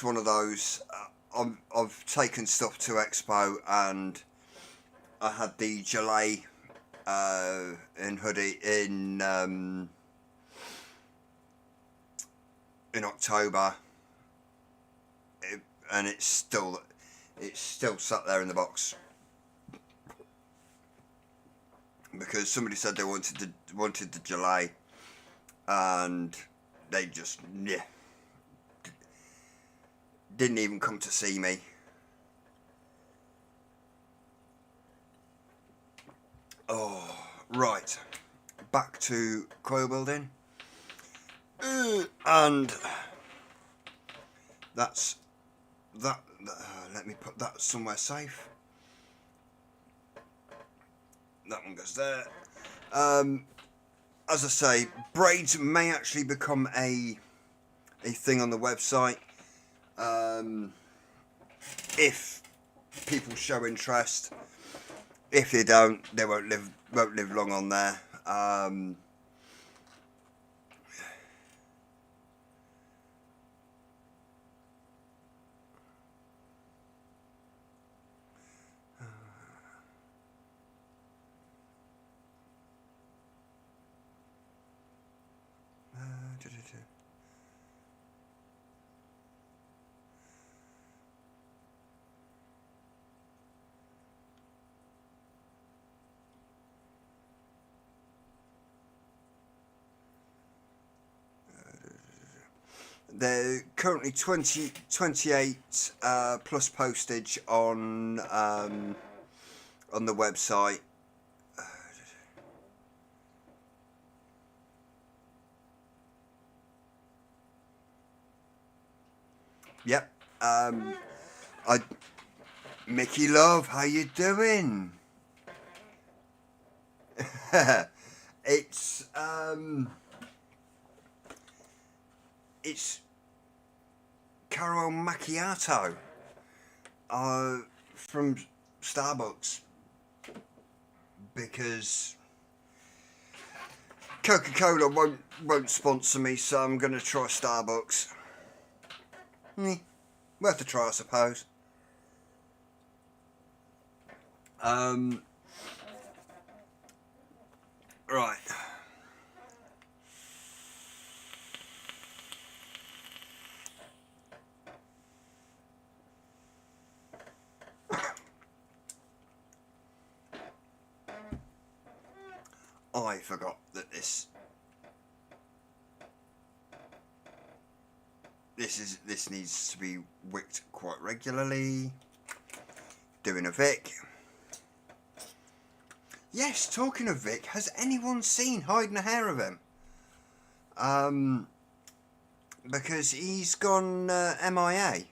one of those. I've taken stuff to Expo, and I had the Gelée in hoodie in October, and it's still sat there in the box because somebody said they wanted the Gelée, and they just didn't even come to see me. Oh, right, back to coil building, and that's that. Let me put that somewhere safe. That one goes there. As I say, braids may actually become a thing on the website if people show interest. If they don't, they won't live long on there. They're currently 28 plus postage on the website. Yep. Mickey Love, how you doing? It's caramel macchiato from Starbucks, because Coca-Cola won't sponsor me, so I'm gonna try Starbucks. Worth a try, I suppose. Right. I forgot that this needs to be wicked quite regularly. Doing a Vic. Yes, talking of Vic, has anyone seen hiding a hair of him? Because he's gone MIA.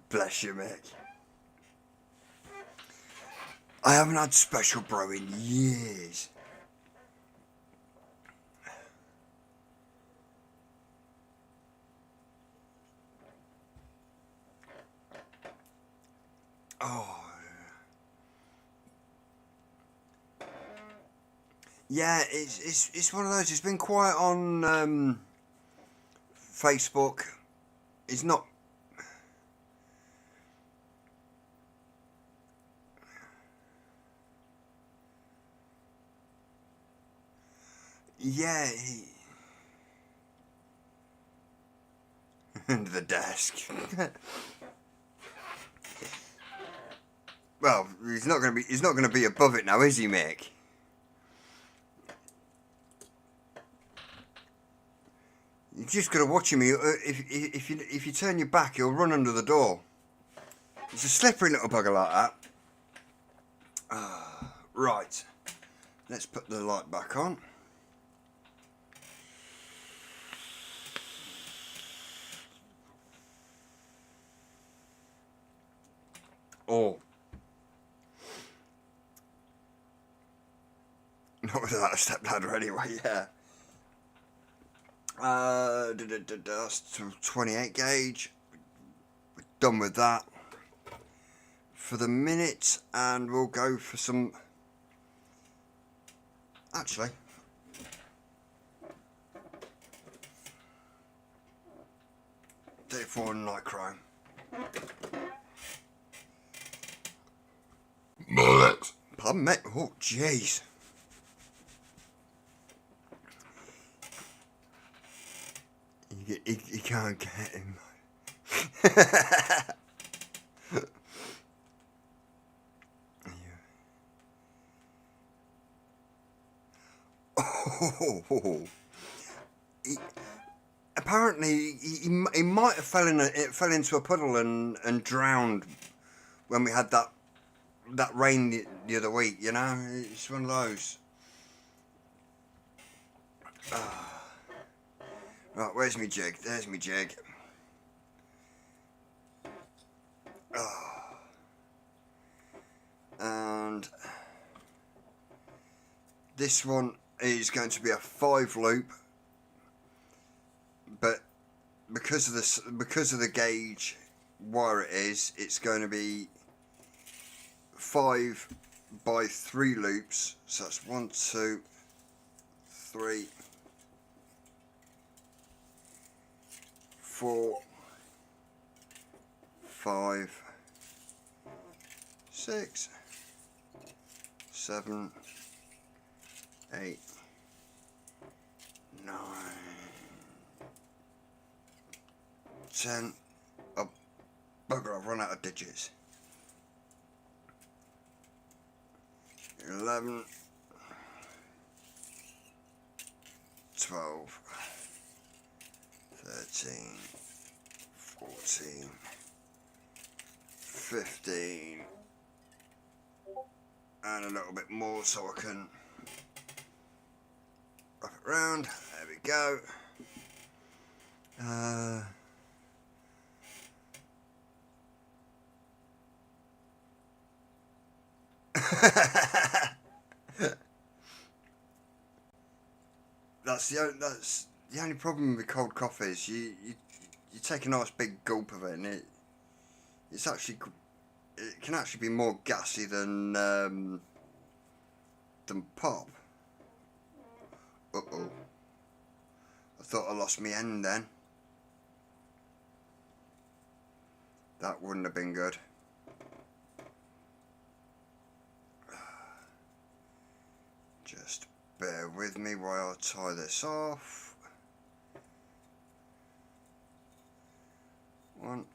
Bless you, Mick. I haven't had special bro in years. Oh. Yeah, it's one of those. It's been quiet on Facebook. It's not. Yeah. Under the desk. Well, he's not going to be above it now, is he, Mick? You just got to watch him. If you turn your back, he'll run under the door. It's a slippery little bugger like that. Right. Let's put the light back on. Oh. Not without a stepladder anyway, yeah. That's 28 gauge. We're done with that for the minute, and we'll go for some. Actually, D4 Nichrome. Pardon me. Oh, jeez. You can't get him. Oh, apparently he might have fell into a puddle and drowned when we had that rain the other week. You know, it's one of those. Right, where's my jig? There's my jig. And this one is going to be a 5 loop, but because of the gauge wire it's going to be 5 by 3 loops. So that's 1, 2, 3, 4, 5, 6, 7, 8, 9, 10. Oh, bugger, I've run out of digits. 11, 12, 13, 14, 15, and a little bit more so I can wrap it round. There we go. That's the only problem with cold coffee is you take a nice big gulp of it, and it can actually be more gassy than pop. Uh-oh. I thought I lost my end then. That wouldn't have been good. Just bear with me while I tie this off. 1.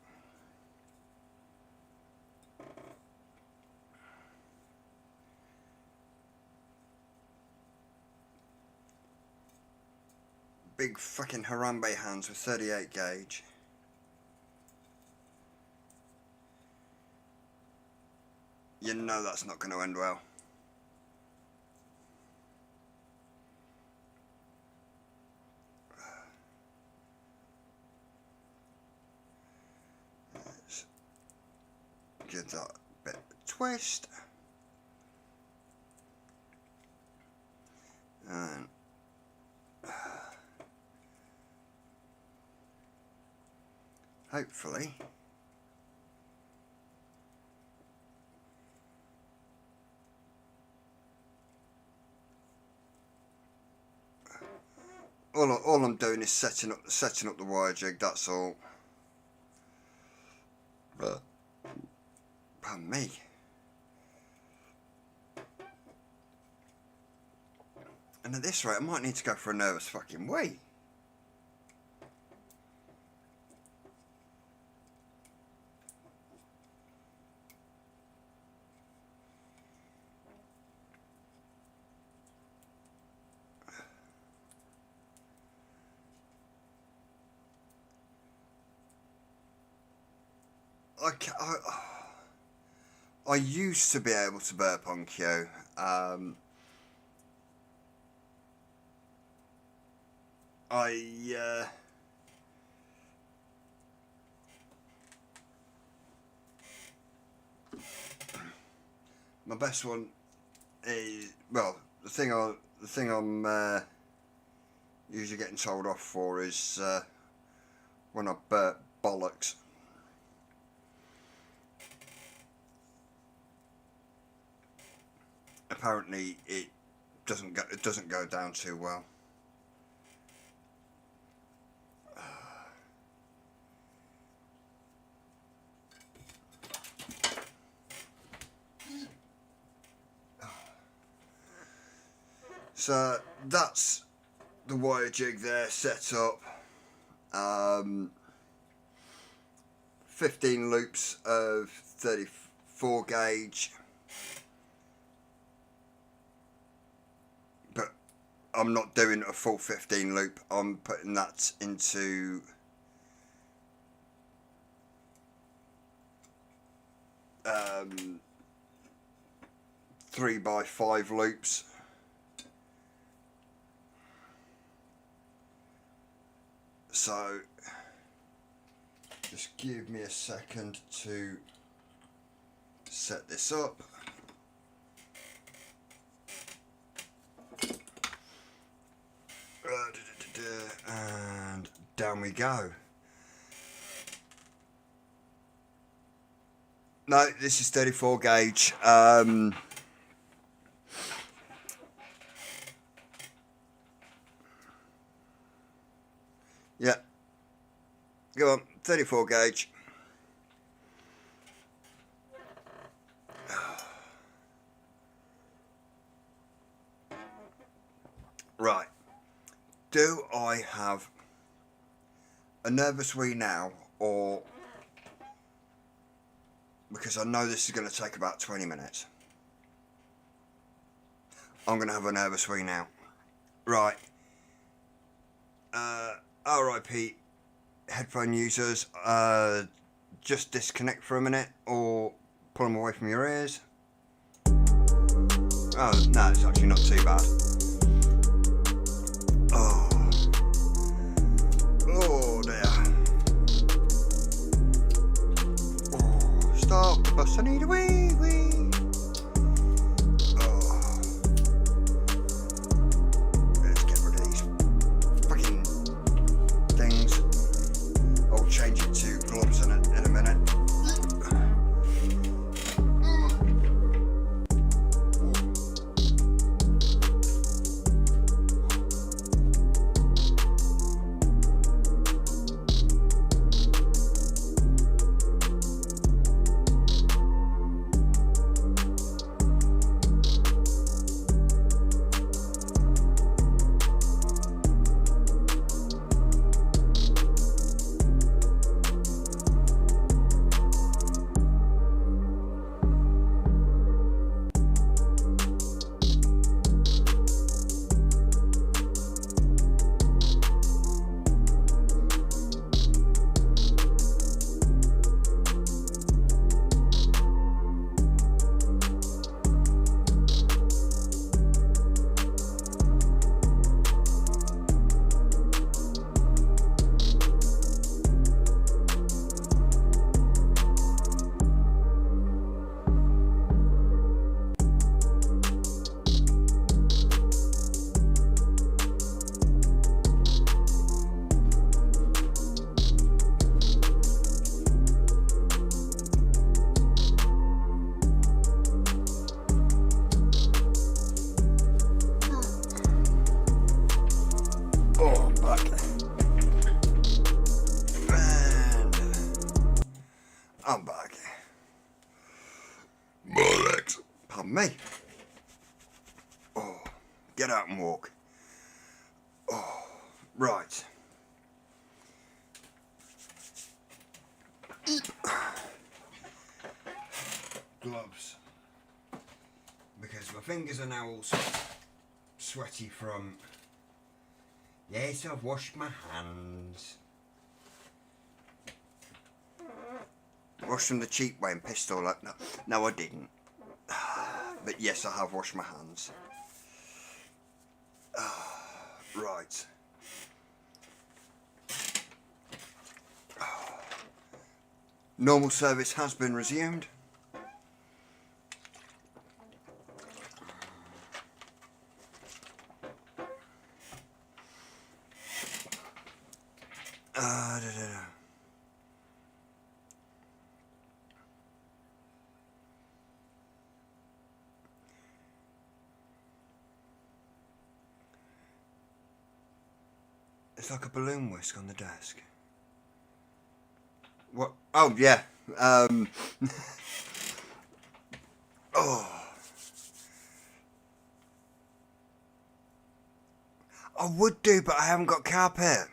Big fucking Harambe hands with 38 gauge. You know that's not going to end well. Let's give that a bit of a twist. And hopefully all I'm doing is setting up the wire jig, that's all. But pardon me. And at this rate I might need to go for a nervous fucking wee. I used to be able to burp on cue. My best one is, well, the thing I'm usually getting told off for is when I burp bollocks. Apparently it doesn't go down too well. So that's the wire jig there set up. 15 loops of 34 gauge, but I'm not doing a full 15 loop. I'm putting that into 3x5 loops. So just give me a second to set this up. And down we go. No, this is 34 gauge. Yeah. Go on, 34 gauge. Right. Do I have a nervous wee now, or because I know this is going to take about 20 minutes. I'm going to have a nervous wee now. Right. RIP headphone users, just disconnect for a minute or pull them away from your ears. Oh, no, it's actually not too bad. Oh dear. Oh, stop the bus, I need a wee wee. Oh. Let's get rid of these fucking things. I'll change it to gloves in a minute. I'm back. Bollocks. Pardon me. Oh, get out and walk. Oh, right. Gloves. Because my fingers are now also sweaty from... Yes, I've washed my hands. Washed them the cheap way and pissed all up. No, I didn't. But yes, I have washed my hands. Right. Normal service has been resumed. Da, da, da. It's like a balloon whisk on the desk. What? Oh, yeah. Oh. I would do, but I haven't got carpet.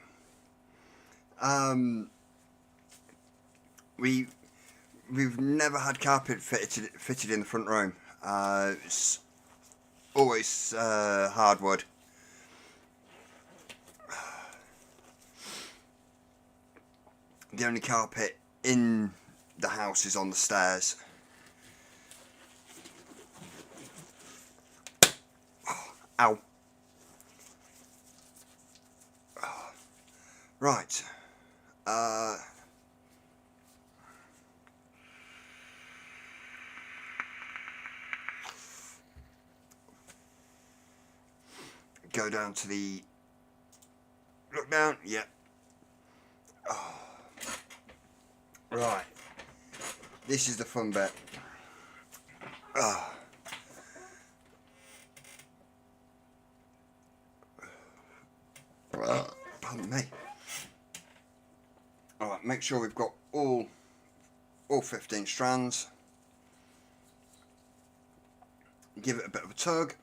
We've never had carpet fitted in the front room. It's always hardwood. The only carpet in the house is on the stairs. Oh, ow. Oh. Right. Go down to the... Look down. Yep. Oh. Right. This is the fun bit. Oh. Pardon me. Alright, make sure we've got all 15 strands. Give it a bit of a tug.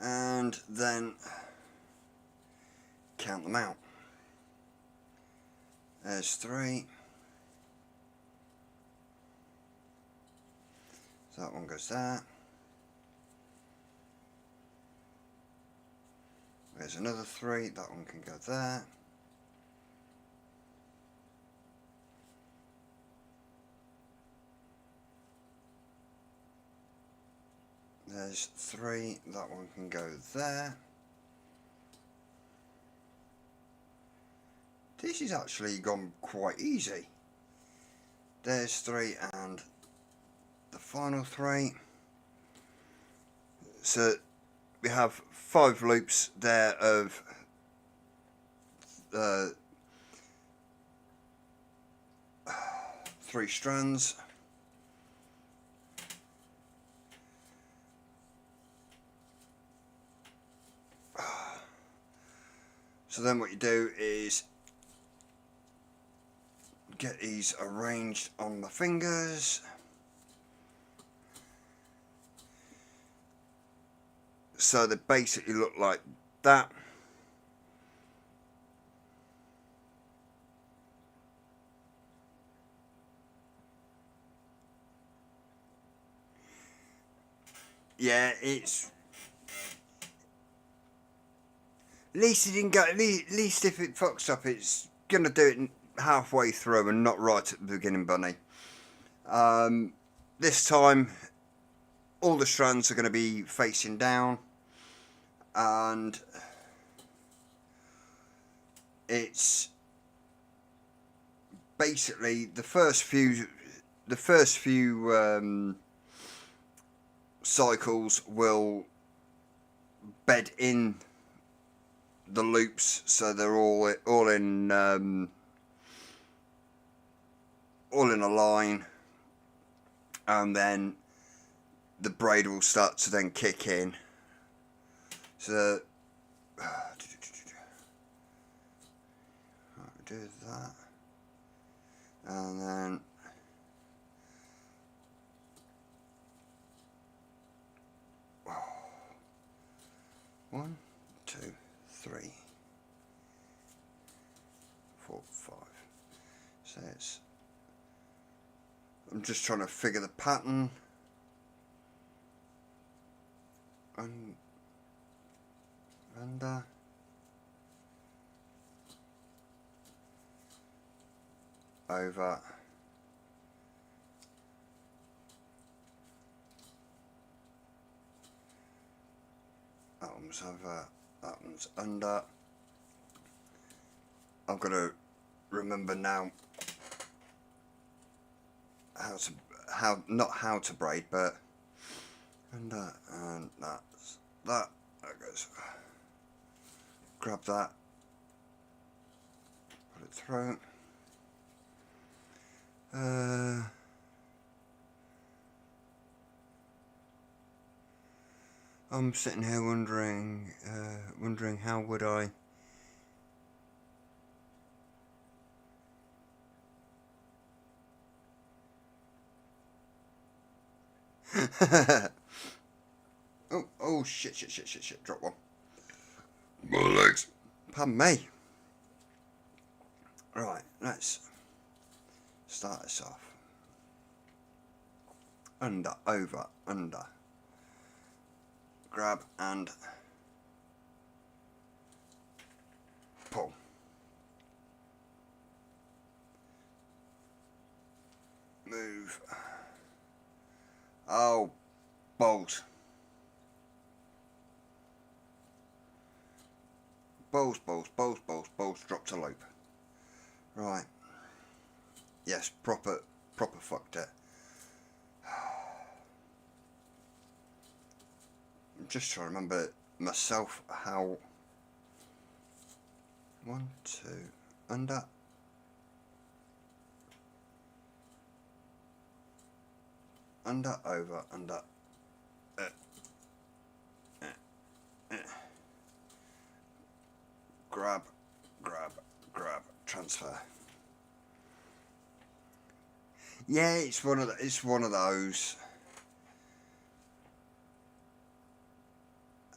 And then count them out. There's 3. So that one goes there. There's another 3, that one can go there. There's 3, that one can go there. This has actually gone quite easy. There's 3 and the final 3. So we have 5 loops there of 3 strands. So then what you do is get these arranged on the fingers. So they basically look like that. Yeah, it's... At least it didn't go... At least if it fucks up, it's gonna do it halfway through and not right at the beginning, bunny. This time, all the strands are going to be facing down, and it's basically the first few cycles will bed in the loops, so they're all in a line, and then the braid will start to then kick in. So do that, and then one, 2, 3, 4, 5. So it's... I'm just trying to figure the pattern. Under. Over. That one's over. That one's under. I've got to remember now not how to braid, but under, and that's that. There it goes. Grab that. Put it through. I'm sitting here wondering how would I oh shit, drop one. My legs. Pardon me. Right, let's start this off. Under, over, under. Grab and pull. Move. Oh, balls. Balls, drop to loop. Right. Yes, proper fucked it. I'm just trying to remember myself how. 1, 2, under. Under, over, under. Grab, transfer. Yeah, it's one of those.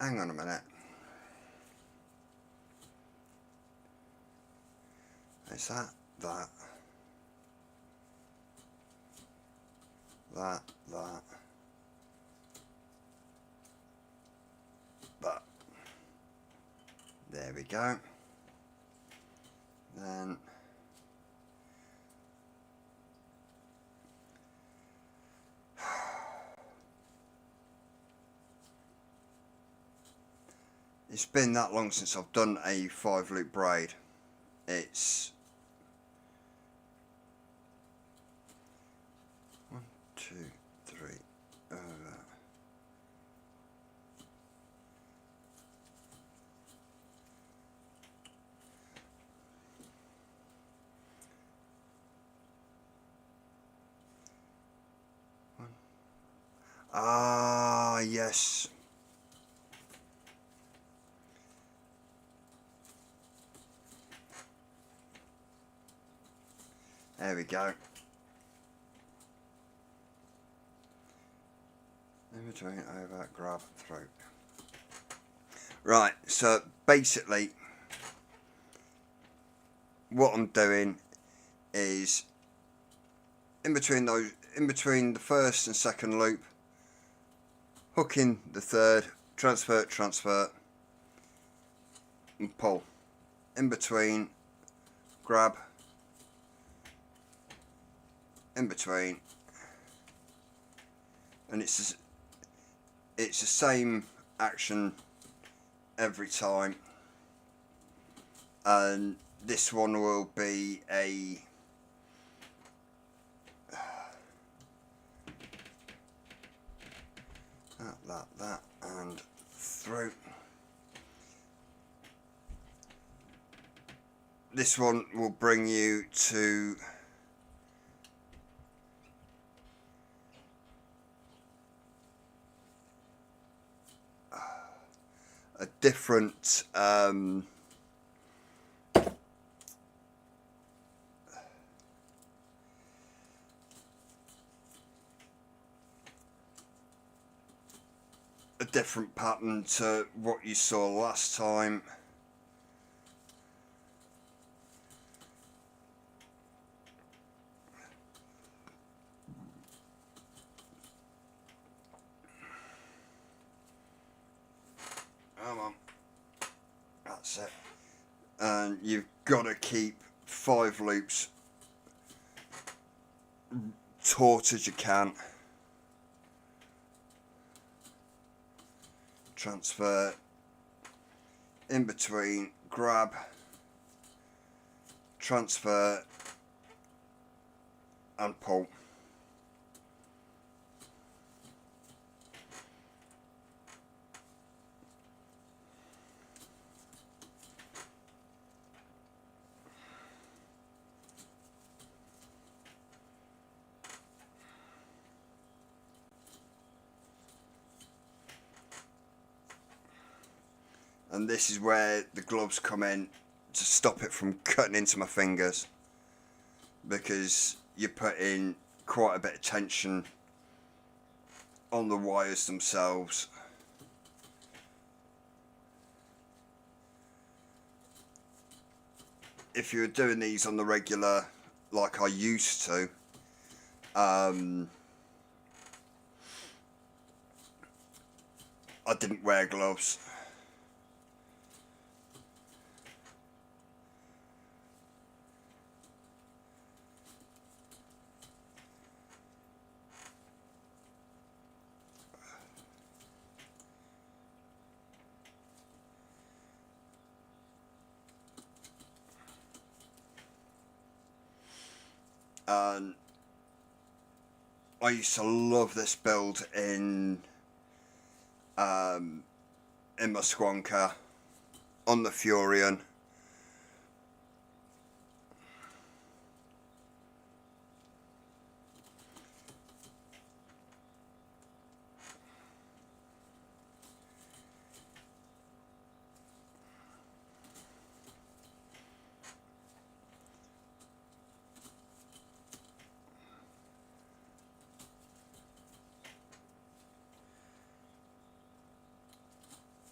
Hang on a minute. It's that. There we go. Then it's been that long since I've done a 5-loop braid. It's 1, 2, 3 over. Ah, yes. There we go. In between, over, grab, through. Right, so basically what I'm doing is in between the first and second loop, hooking the third, transfer, and pull. In between, grab, in between, and it's the same action every time. And this one will be a that and through. This one will bring you to a different pattern to what you saw last time. Come on, that's it. And you've got to keep 5 loops taut as you can. Transfer, in between, grab, transfer, and pull. And this is where the gloves come in to stop it from cutting into my fingers, because you're putting quite a bit of tension on the wires themselves. If you're doing these on the regular like I used to, I didn't wear gloves. And I used to love this build in my Squonker on the Furion.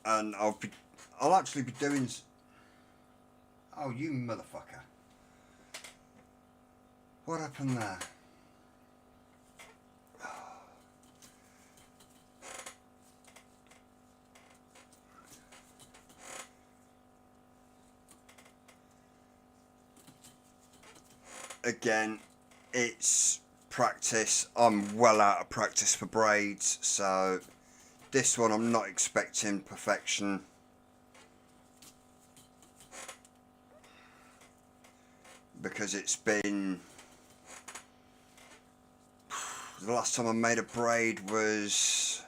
And I'll actually be doing. Oh, you motherfucker! What happened there? Again, it's practice. I'm well out of practice for braids, so this one I'm not expecting perfection. Because it's been... The last time I made a braid was...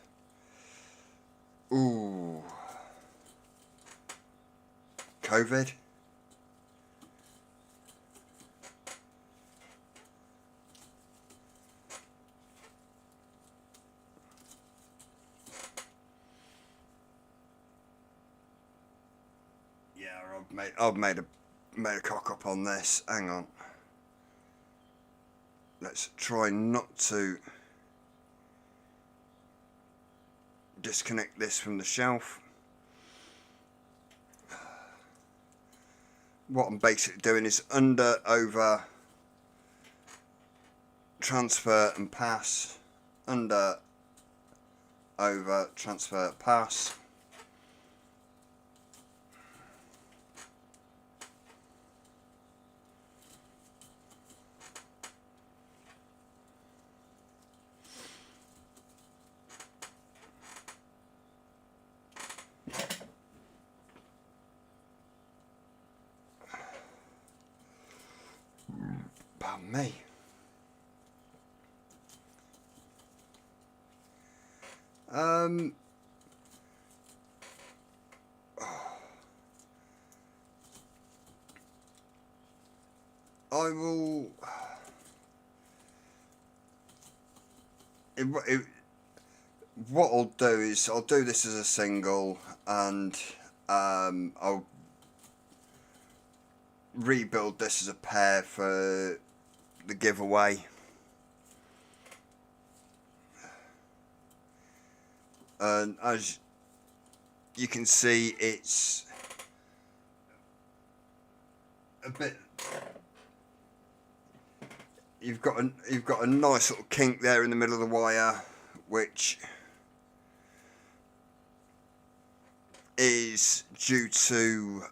Ooh... COVID? Yeah, I've made a cock up on this. Hang on. Let's try not to disconnect this from the shelf. What I'm basically doing is under, over, transfer and pass, under, over, transfer, pass. Pardon me. I will. What I'll do is I'll do this as a single, and I'll rebuild this as a pair for the giveaway. And as you can see, it's a bit. You've got a nice little kink there in the middle of the wire, which is due to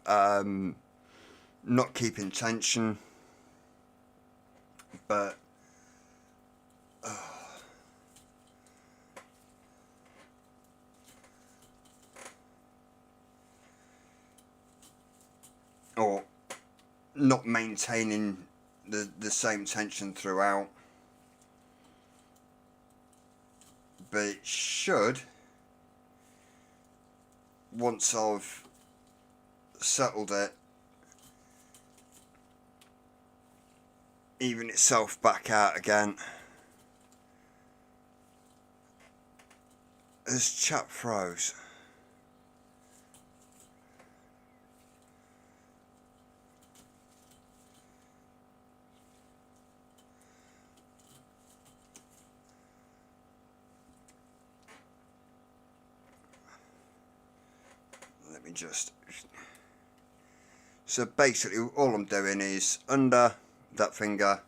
not keeping tension, but or not maintaining the same tension throughout. But it should, once I've settled it, even itself back out again. As chat froze. me just... So basically all I'm doing is under that finger,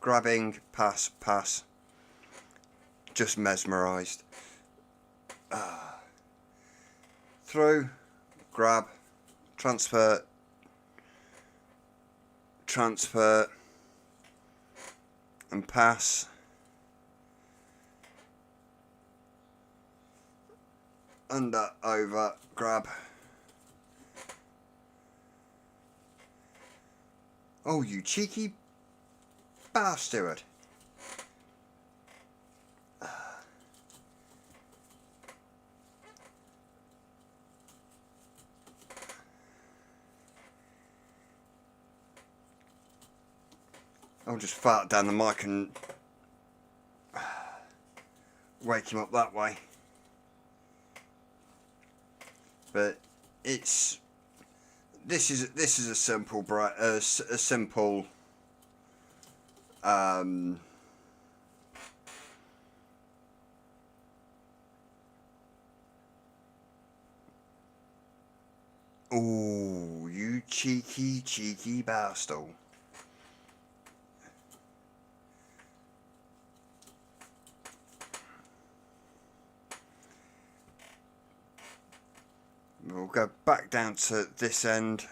grabbing, pass, pass, just mesmerised. Through, grab, transfer, transfer, and pass. Under, over, grab. Oh, you cheeky bastard. I'll just fart down the mic and wake him up that way. But it's this is a simple oh, you cheeky bastard. We'll go back down to this end.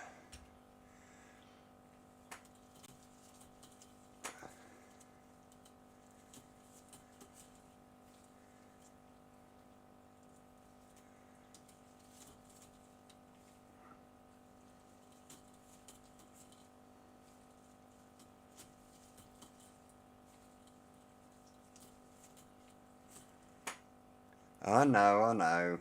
I know.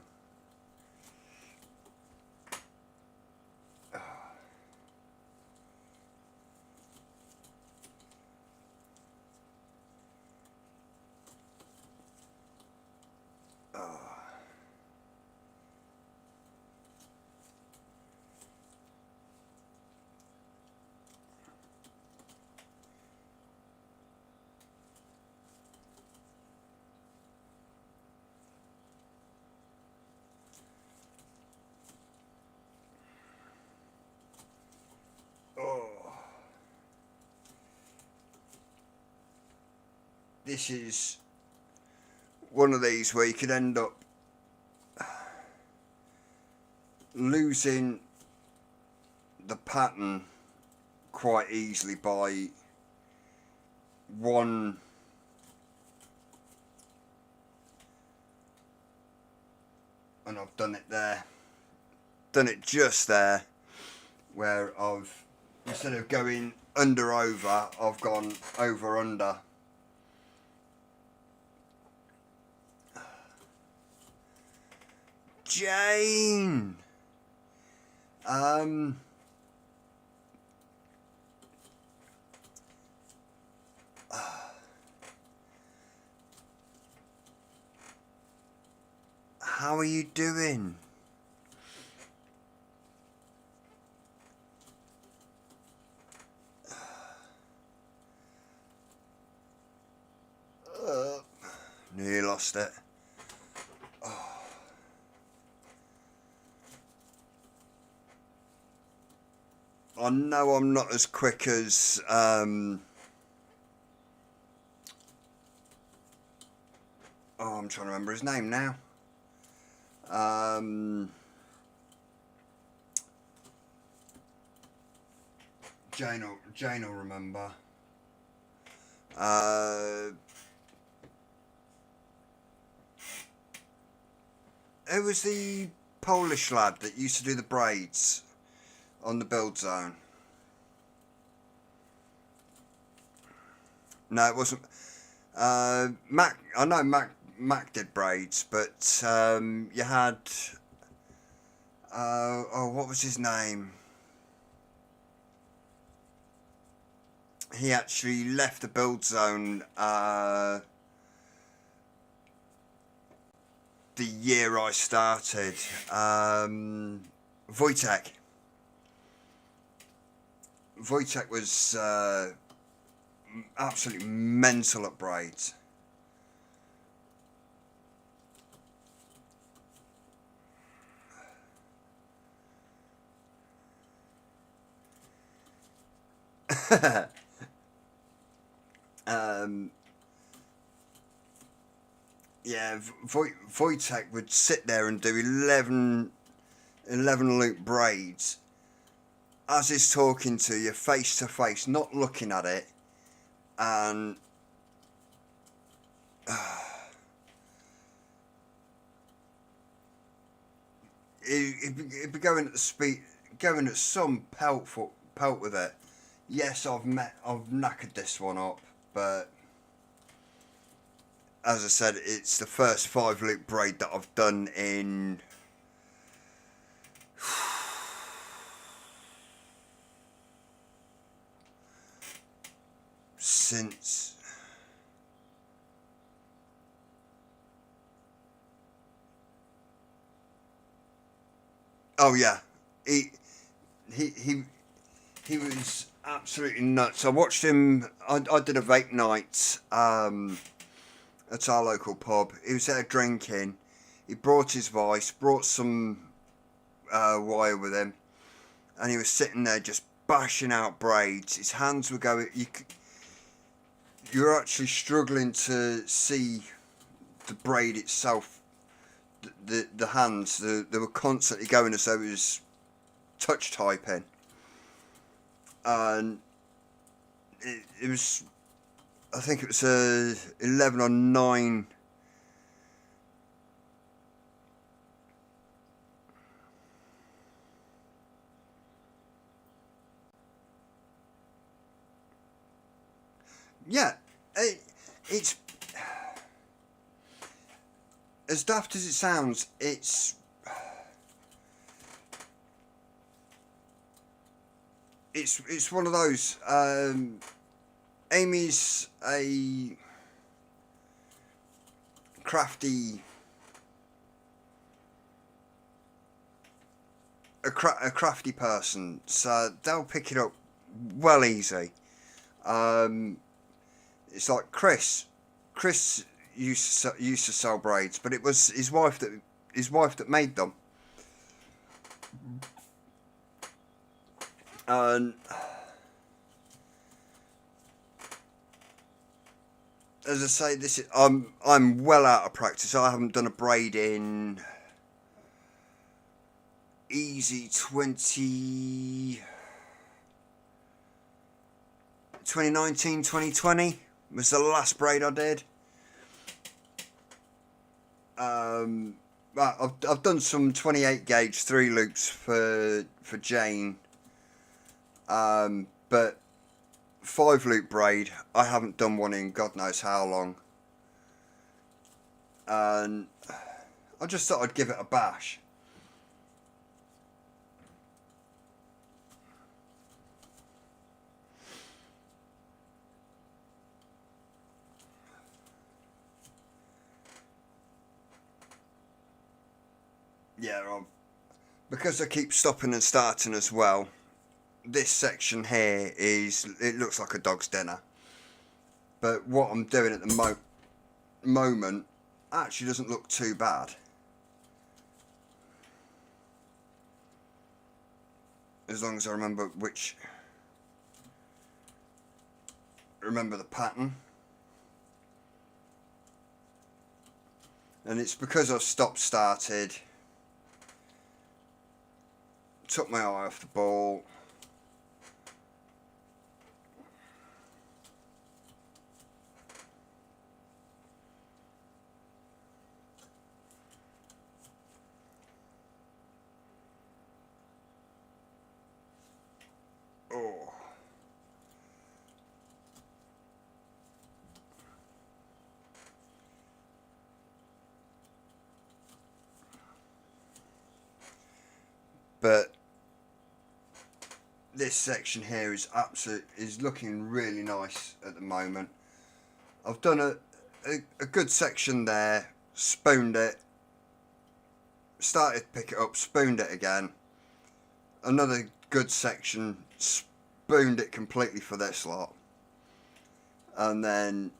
This is one of these where you could end up losing the pattern quite easily by one and I've done it there, done it just there, where I've, instead of going under over, I've gone over under. Jane! How are you doing? Nearly lost it. I know I'm not as quick as oh, I'm trying to remember his name now. Jane will remember. Who was the Polish lad that used to do the braids on the build zone? No, it wasn't. Mac. I know Mac did braids, but you had. Oh, what was his name? He actually left the build zone the year I started. Wojtek. Wojtek was absolutely mental at braids. Yeah, Wojtek would sit there and do 11 loop braids as he's talking to you face to face, not looking at it, and he'd be going at the speed, going at some pelt with it. Yes, I've knackered this one up, but as I said, it's the first 5 loop braid that I've done in since oh yeah, he was absolutely nuts. I watched him. I did a vape night at our local pub. He was there drinking. He brought his vice, brought some wire with him, and he was sitting there just bashing out braids. His hands were going. You were actually struggling to see the braid itself. The hands, they were constantly going as though it was touch typing, and it was. I think it was 11 or 9. Yeah, it's as daft as it sounds. It's one of those. Amy's a crafty, a crafty person, so they'll pick it up well easy. It's like Chris used to sell braids, but it was his wife that made them, and as I say, this is I'm well out of practice. I haven't done a braid in easy 2019, 2020 was the last braid I did. I've done some 28 gauge 3 loops for Jane, but 5 loop braid, I haven't done one in God knows how long, and I just thought I'd give it a bash. Yeah, because I keep stopping and starting as well. This section here it looks like a dog's dinner, but what I'm doing at the moment actually doesn't look too bad, as long as I remember the pattern. And it's because I've stopped started, took my eye off the ball. Oh. But this section here is looking really nice at the moment. I've done a good section there, spooned it, started to pick it up, spooned it again. Another good section, spooned it completely for this lot, and then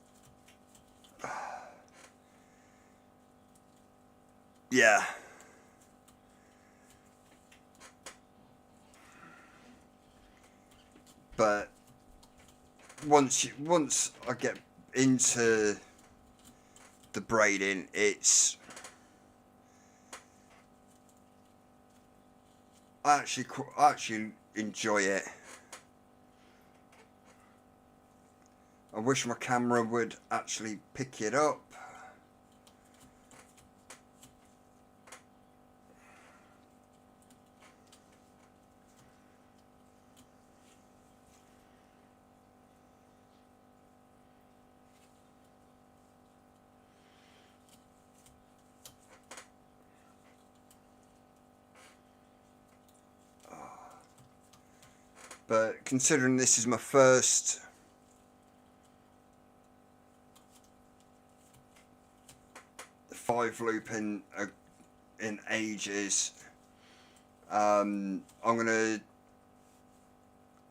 yeah. But once I get into the braiding, I actually enjoy it. I wish my camera would actually pick it up. But considering this is my first five loop in ages, I'm gonna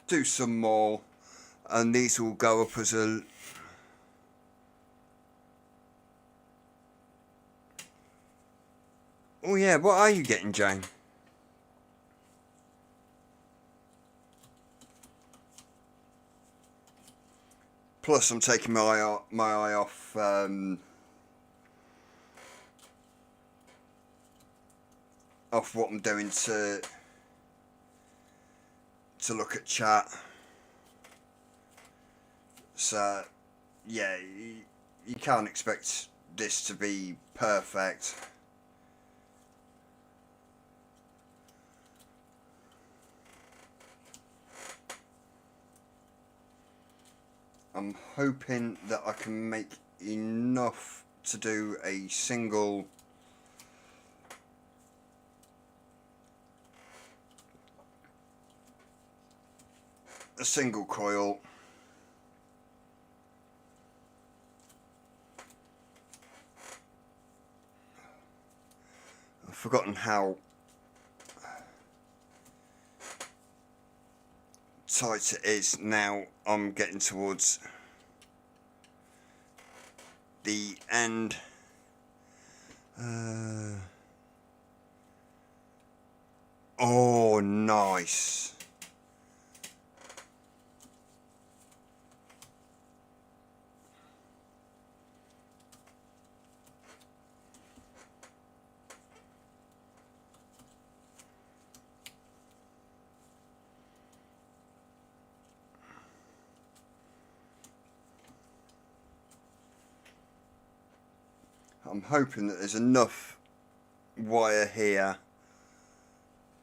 do some more, and these will go up as a oh yeah, what are you getting, Jane? Plus, I'm taking my eye off off what I'm doing to look at chat. So, yeah, you can't expect this to be perfect. I'm hoping that I can make enough to do a single coil. I've forgotten how tight it is now. I'm getting towards the end. Oh, nice. I'm hoping that there's enough wire here.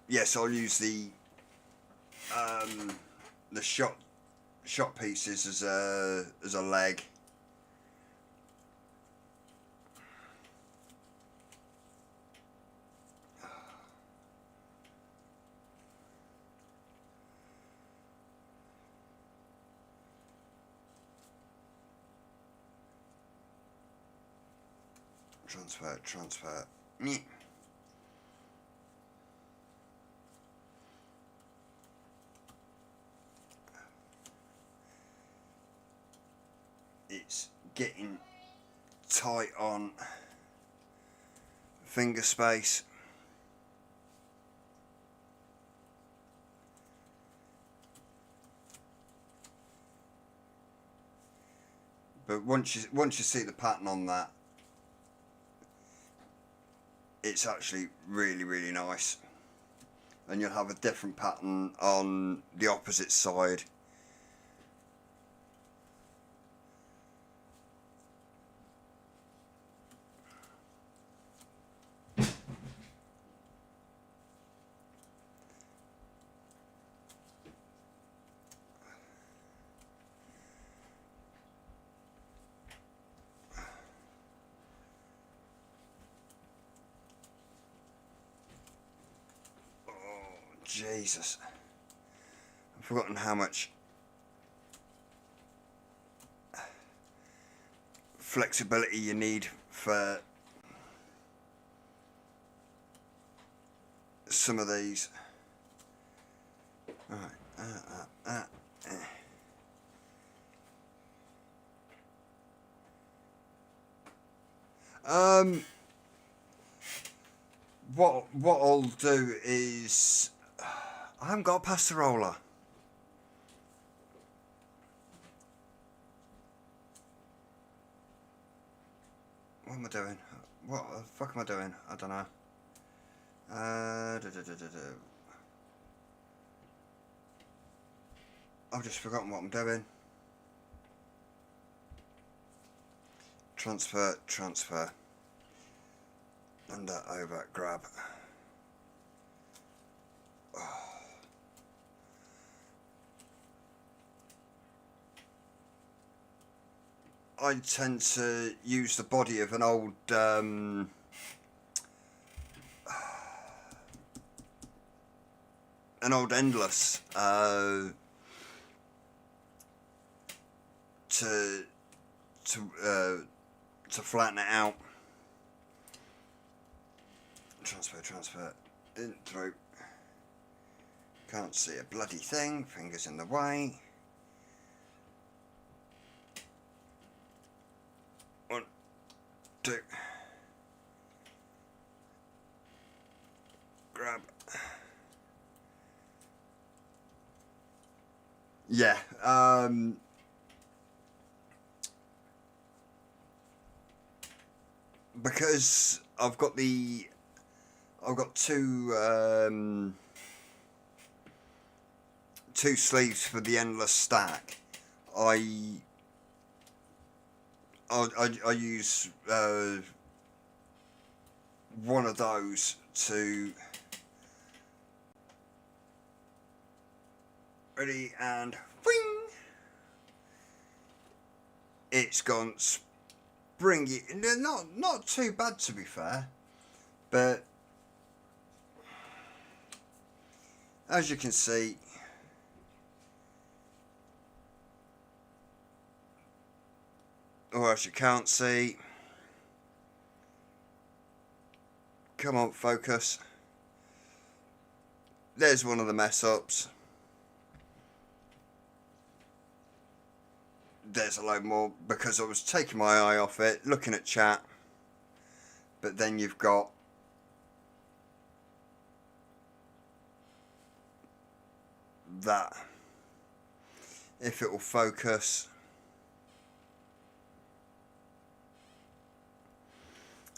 Yes, I'll use the shot pieces as a leg. Transfer. Meh. It's getting tight on finger space. But once you see the pattern on that, it's actually really, really nice. And you'll have a different pattern on the opposite side. Jesus, I've forgotten how much flexibility you need for some of these. Alright, what I'll do is I haven't got a pasta roller. What am I doing? What the fuck am I doing? I don't know. I've just forgotten what I'm doing. Transfer, transfer. Under, over, grab. Oh. I tend to use the body of an old endless to flatten it out. Transfer, transfer, in through. Can't see a bloody thing. Fingers in the way. 1, 2. Grab. Yeah. Because I've got two sleeves for the endless stack. I use one of those to ready and wing. It's gone springy. Not too bad, to be fair, but as you can see, or as you can't see, come on, focus. There's one of the mess ups. There's a load more because I was taking my eye off it, looking at chat. But then you've got that. If it will focus.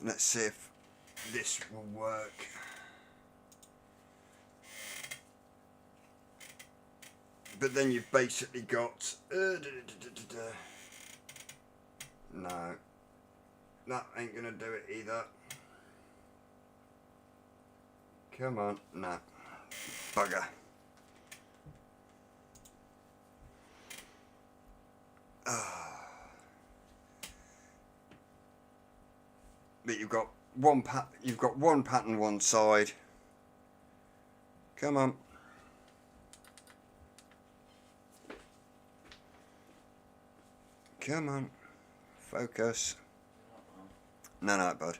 Let's see if this will work. But then you've basically got no, that ain't gonna do it either. Come on, no, bugger. But you've got one pattern one side. Come on. Come on, focus. No, bud.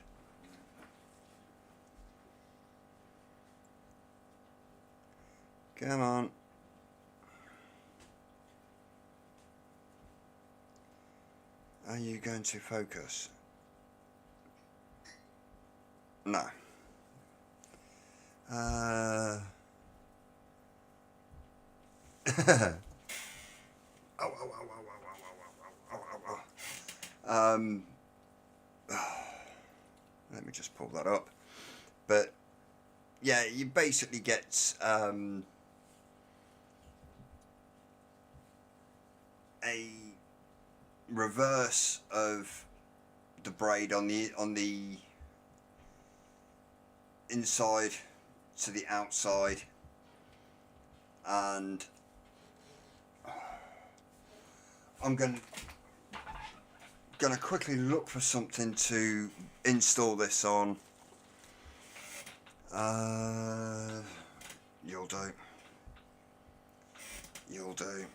Come on. Are you going to focus? No. Let me just pull that up. But yeah, you basically get a reverse of the braid on the inside to the outside, and I'm gonna quickly look for something to install this on. You'll do. You'll do.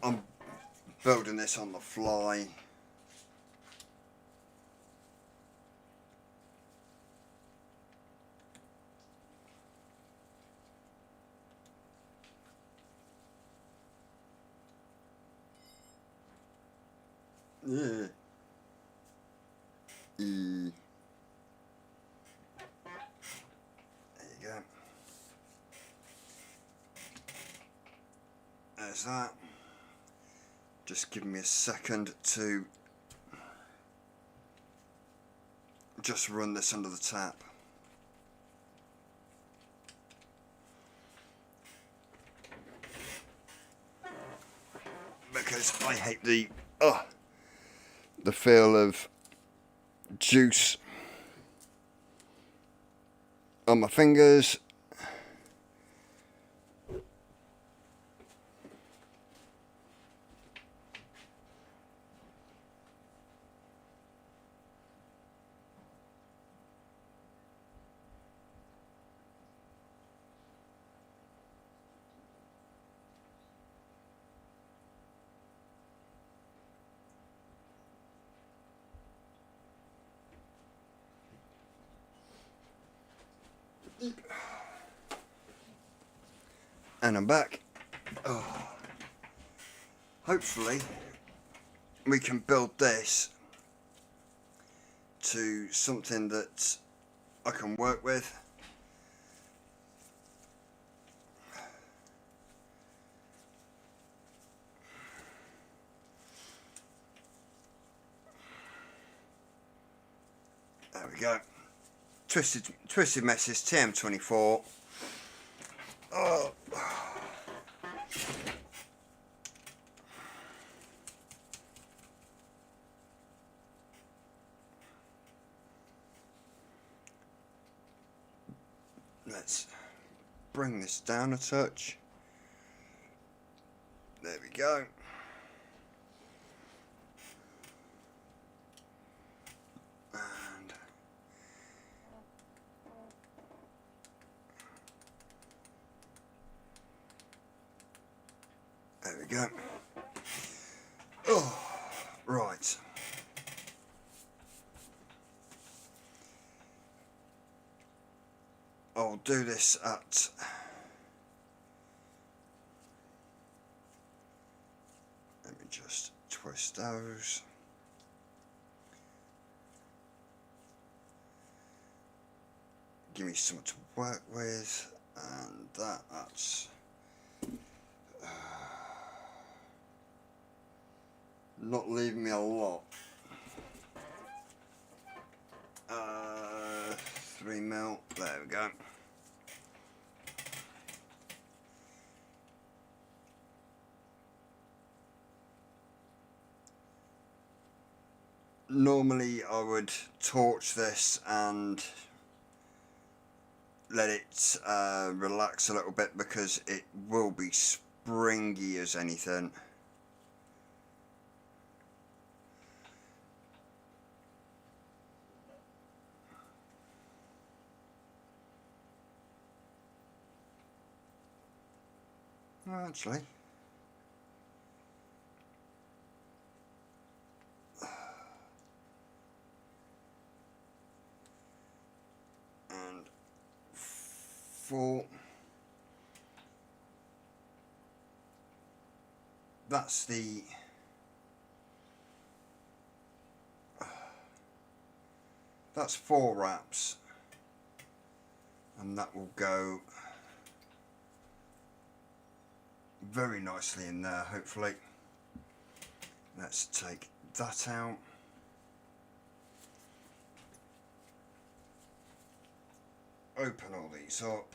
I'm building this on the fly. Yeah. E. There you go. There's that. Just give me a second to just run this under the tap. Because I hate the feel of juice on my fingers. And I'm back. Oh. Hopefully we can build this to something that I can work with. There we go. Twisted Messes TM24. Oh. Let's bring this down a touch. There we go. And there we go. Oh, right. I'll do this at let me just twist those. Give me something to work with, and that's not leaving me a lot. 3 mil. There we go. Normally I would torch this and let it relax a little bit because it will be springy as anything. Actually, and 4. That's the that's 4 wraps, and that will go very nicely in there, hopefully. Let's take that out. Open all these up.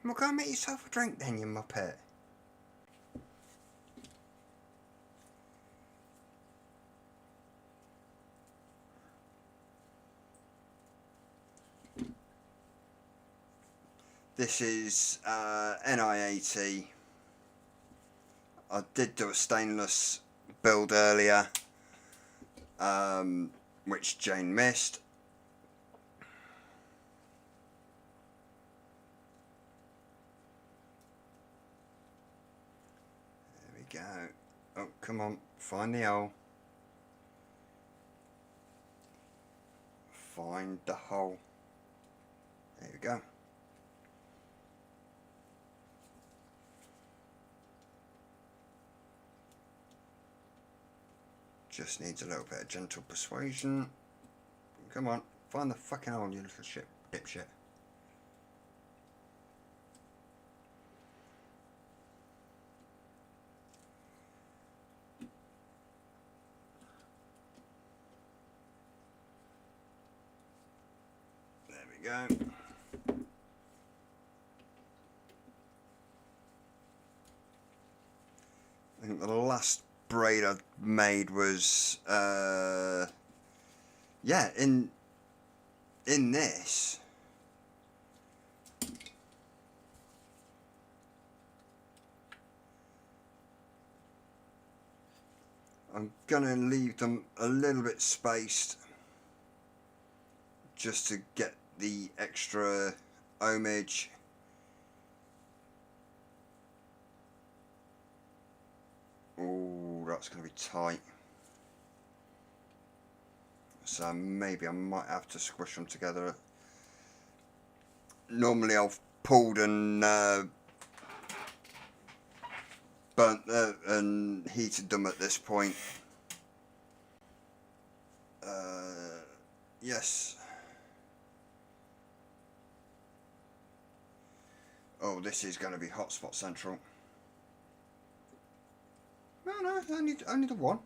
Well, go and make yourself a drink then, you muppet. This is NI80. I did do a stainless build earlier, which Jane missed. There we go. Oh, come on, find the hole. find the hole. There we go. Just needs a little bit of gentle persuasion. Come on, find the fucking hole, you little shit, dipshit. There we go. I think the last braid I made was yeah, in this. I'm gonna leave them a little bit spaced just to get the extra ohmage. Oh, that's going to be tight. So maybe I might have to squish them together. Normally I've pulled and burnt and heated them at this point. Yes. Oh, this is going to be hotspot central. No, only the one.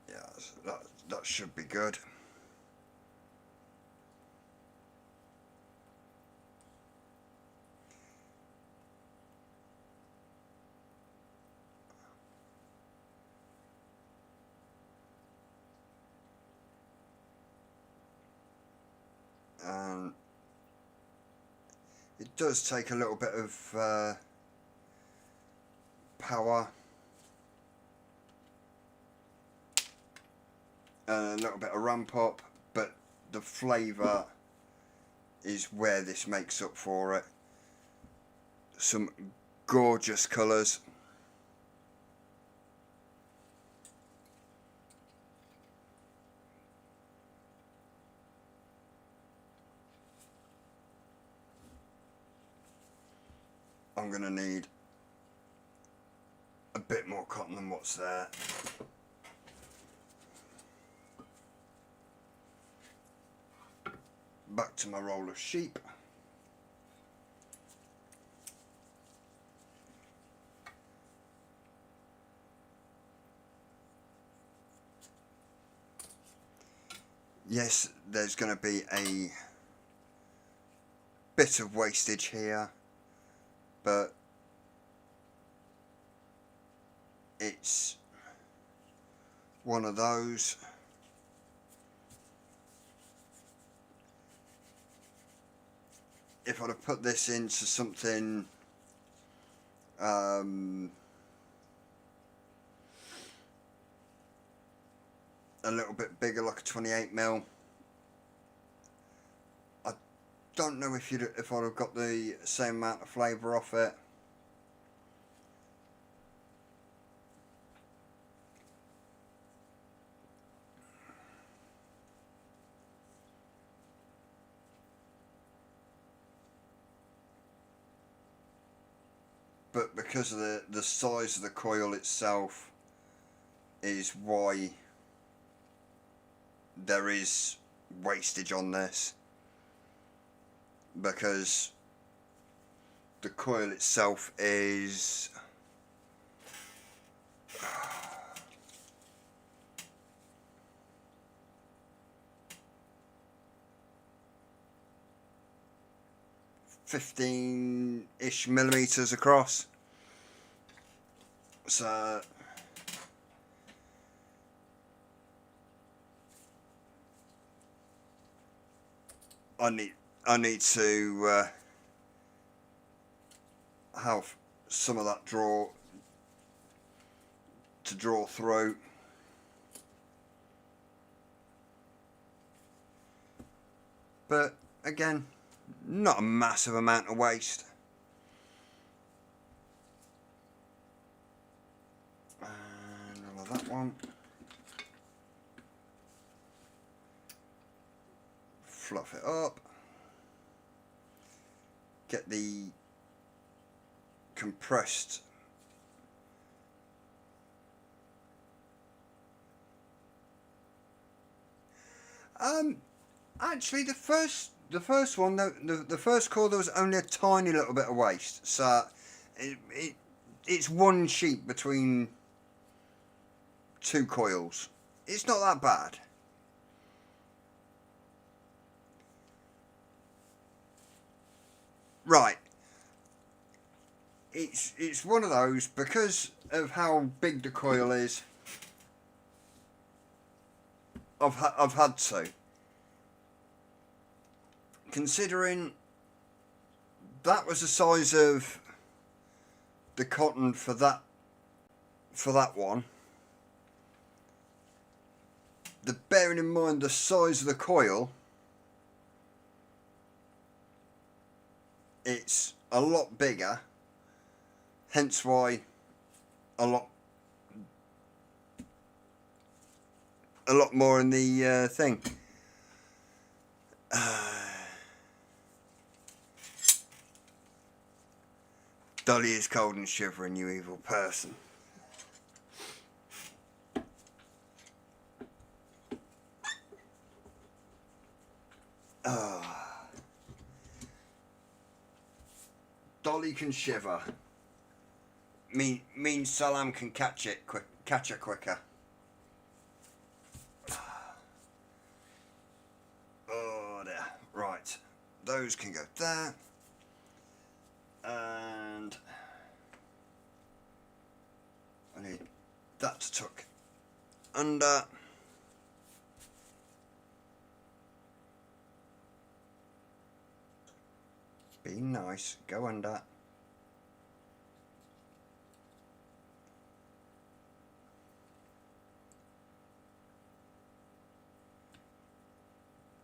Yeah, that should be good. It does take a little bit of power and a little bit of ramp up, but the flavour is where this makes up for it. Some gorgeous colours. I'm going to need a bit more cotton than what's there. Back to my roll of sheep. Yes, there's going to be a bit of wastage here, but it's one of those. If I'd have put this into something a little bit bigger, like a 28mm, I don't know if I'd have got the same amount of flavour off it. But because of the size of the coil itself is why there is wastage on this, because the coil itself is (15-ish) millimeters across. So I need to have some of that draw through. But again, not a massive amount of waste. And all of that one. Fluff it up. Get the compressed actually the first one, the first coil, there was only a tiny little bit of waste, so it's one sheet between two coils. It's not that bad. Right, it's one of those, because of how big the coil is, I've had to, considering that was the size of the cotton for that one. Bearing in mind the size of the coil, it's a lot bigger, hence why a lot more in the thing. Dolly is cold and shivering, you evil person. Dolly can shiver. Means Salam can catch her quicker. Oh there. Right. Those can go there. And I need that to tuck under. Be nice, go under.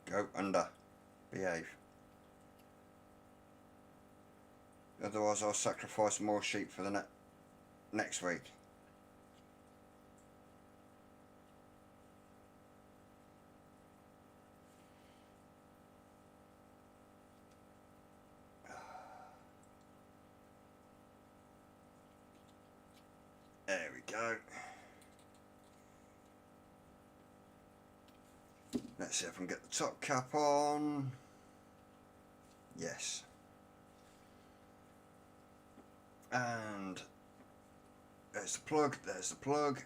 Go under. Behave. Otherwise I'll sacrifice more sheep for the next week. There we go. Let's see if I can get the top cap on. Yes. And there's the plug, there's the plug.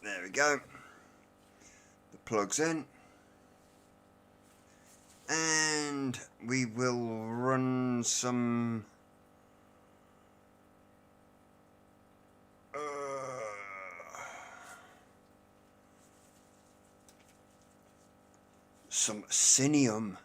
There we go. The plug's in. And we will run some Cinium.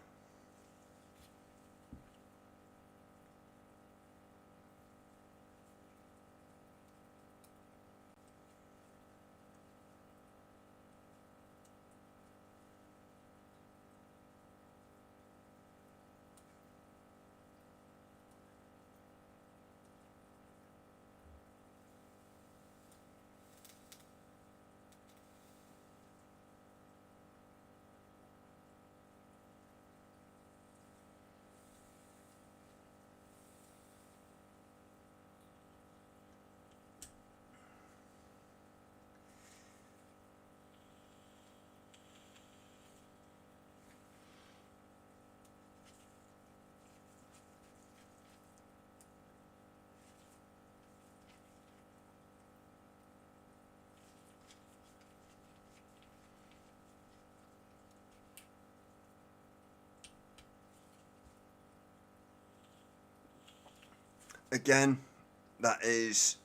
again, that is,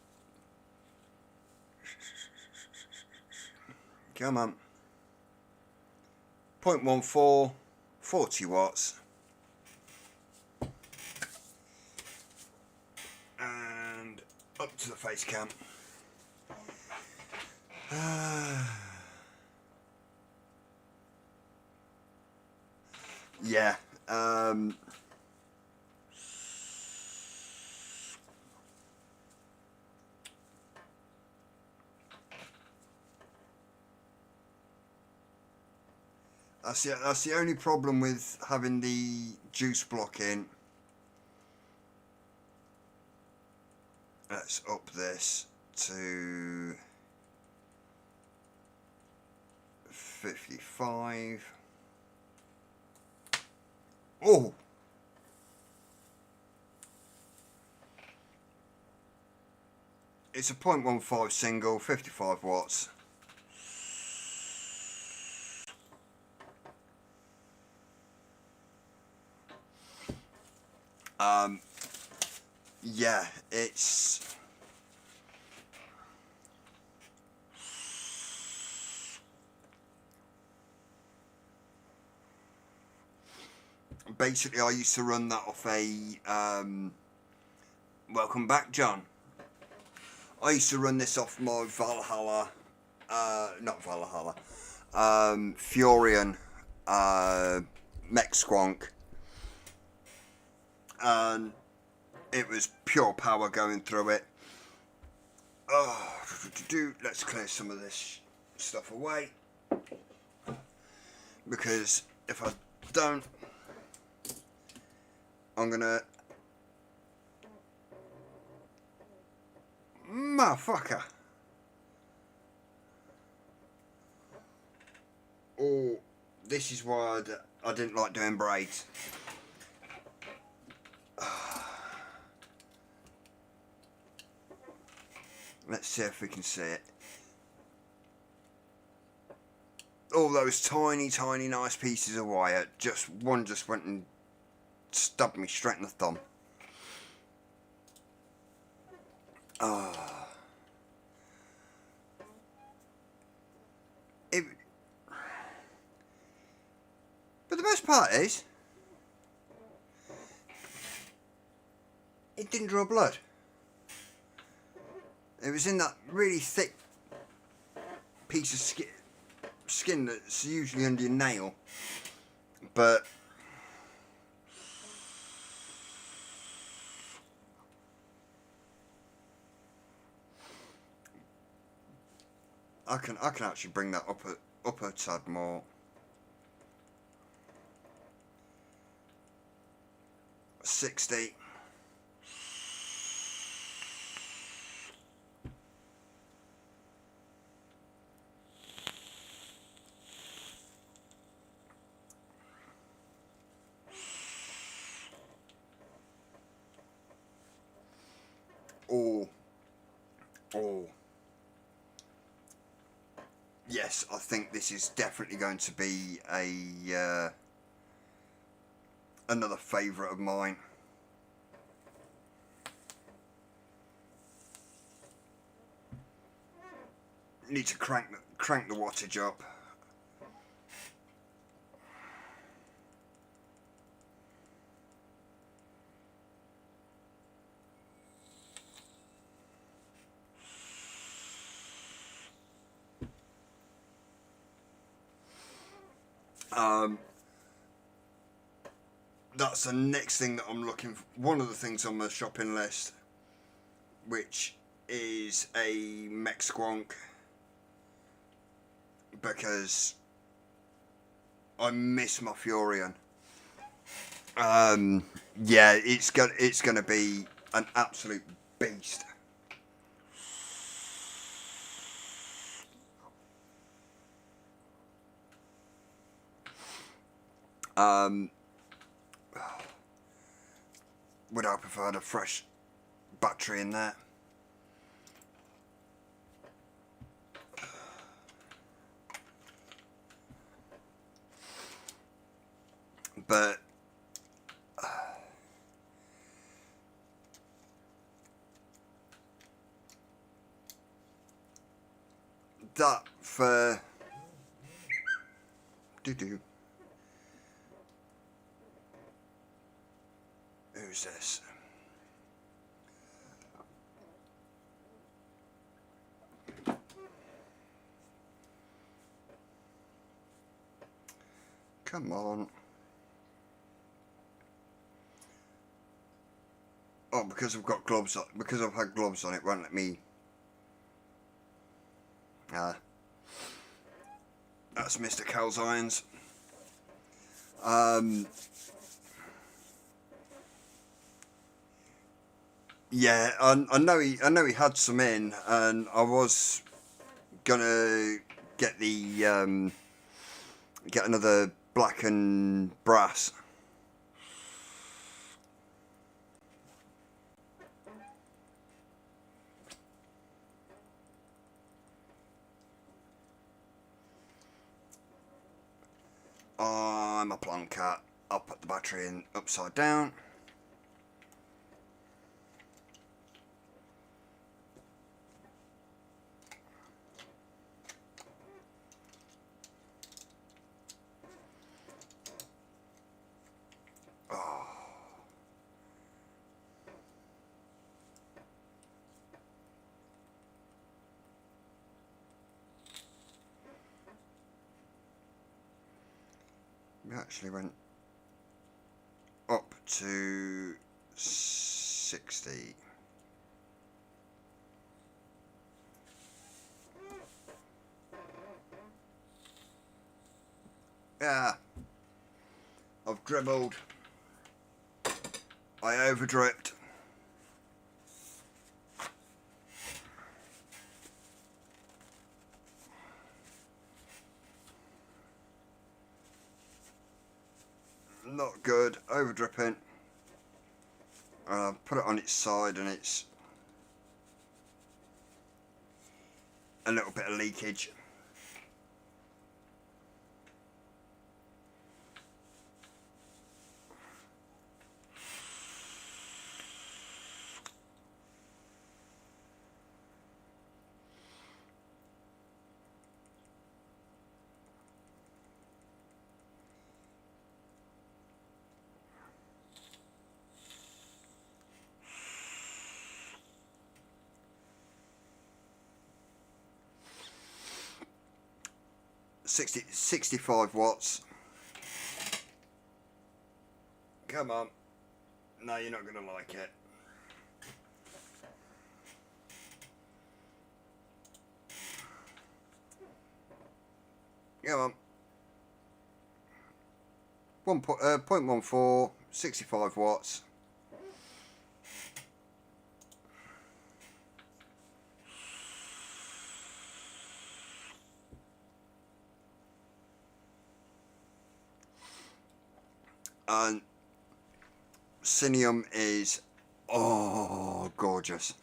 come on, 0.14, 40 watts. And up to the face cam. Yeah. That's the only problem with having the juice block in. Let's up this to 55. Oh! It's a 0.15 single, 55 watts. Yeah, it's basically, I used to run that off a welcome back, John. I used to run this off my Valhalla, not Valhalla, Furion Mech Squonk, and it was pure power going through it. Let's clear some of this stuff away, because if I don't, I'm gonna, motherfucker. Oh, this is why I didn't like doing braids. Let's see if we can see it. All those tiny, tiny, nice pieces of wire. One just went and stabbed me straight in the thumb. But the best part is, it didn't draw blood. It was in that really thick piece of skin that's usually under your nail. But I can actually bring that up a tad more. $60. Oh. Yes, I think this is definitely going to be a another favourite of mine. Need to crank the wattage up. That's the next thing that I'm looking for. One of the things on the shopping list, which is a Mech Squonk, because I miss my Furion. Yeah, it's gonna be an absolute beast. Would I prefer a fresh battery in there? But that for who's this? Come on. Oh, because I've got gloves on, because I've had gloves on, it won't let me. That's Mr. Calzines. Yeah, I know he had some in, and I was gonna get the get another black and brass. I'm a plan cat. I'll put the battery in upside down. We actually went up to 60. Yeah, I've dribbled. I overdripped. Not good, over dripping. Put it on its side and it's a little bit of leakage. $65 watts. Come on. No, you're not going to like it. Come on. 0.14, 65 watts. And Cinium is, oh, gorgeous.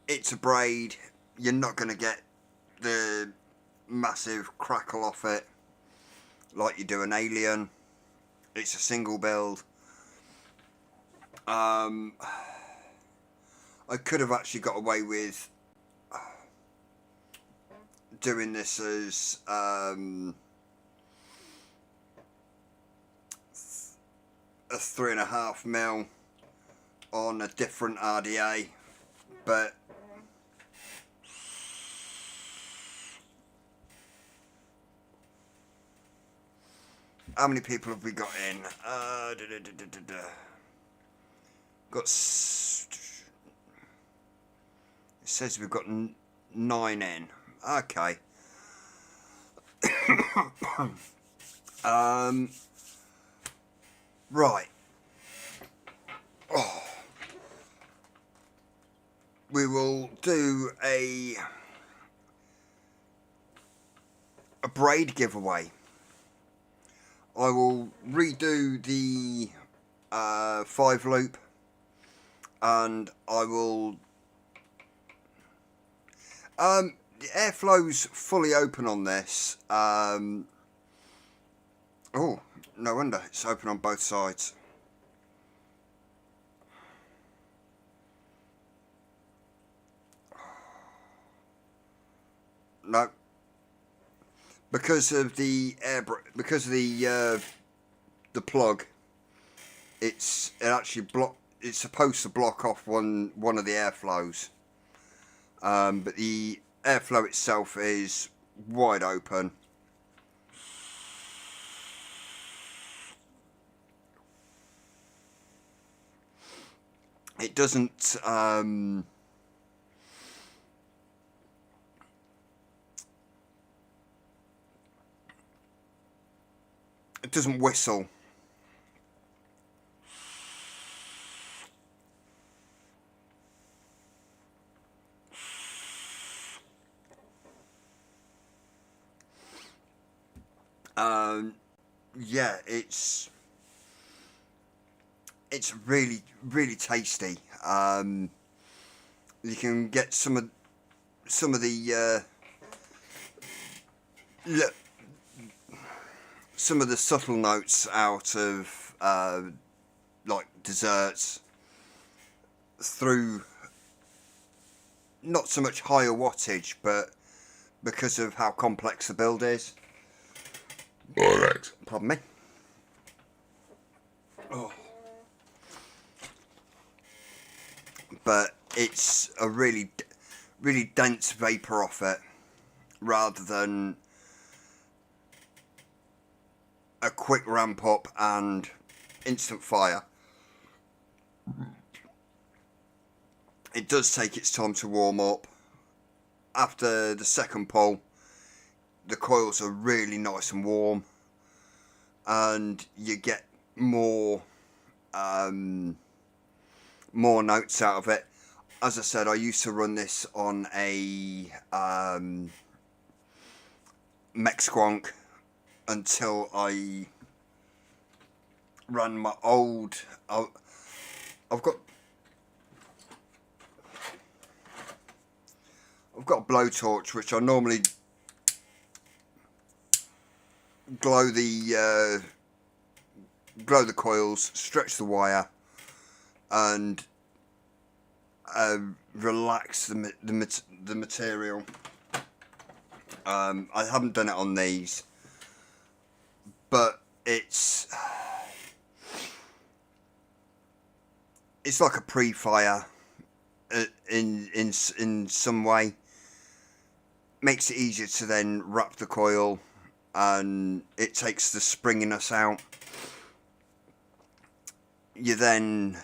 It's a braid. You're not going to get the massive crackle off it like you do an Alien. It's a single build. I could have actually got away with doing this as a 3.5mm on a different RDA, but how many people have we got in? Got it says we've got 9 in. Okay. Right. Oh. We will do a braid giveaway. I will redo the 5 loop, and I will the airflow's fully open on this. Oh, no wonder, it's open on both sides. No, because of the because of the plug, it actually it's supposed to block off one of the airflows, but the airflow itself is wide open. It doesn't whistle. Yeah, it's really tasty. You can get some of the look, some of the subtle notes out of like desserts through not so much higher wattage, but because of how complex the build is. Alright. Pardon me. Oh. But it's a really dense vapour off it, rather than a quick ramp up and instant fire. It does take its time to warm up. After the second pull, the coils are really nice and warm, and you get more notes out of it. As I said, I used to run this on a Mexquonk until I ran my old. I've got a blowtorch which I normally glow the coils, stretch the wire, and relax the material. I haven't done it on these, but it's like a pre-fire in some way. Makes it easier to then wrap the coil, and it takes the springiness out. You then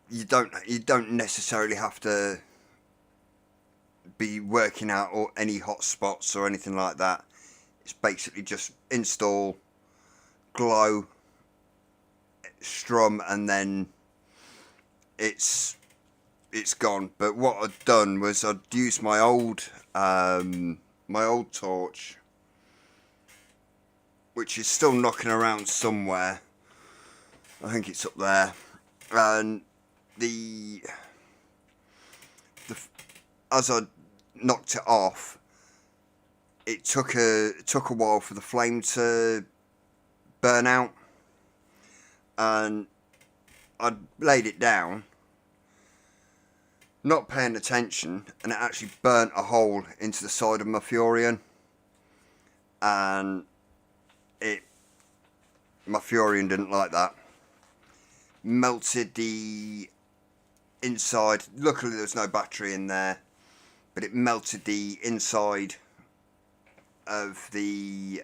you don't necessarily have to be working out or any hot spots or anything like that. It's basically just install, glow, strum, and then it's gone. But what I'd done was I'd used my old torch, which is still knocking around somewhere. I think it's up there, and as I knocked it off, it took a while for the flame to burn out, and I laid it down, not paying attention, and it actually burnt a hole into the side of my Furion, and my Furion didn't like that. Melted the inside. Luckily there was no battery in there, but it melted the inside of the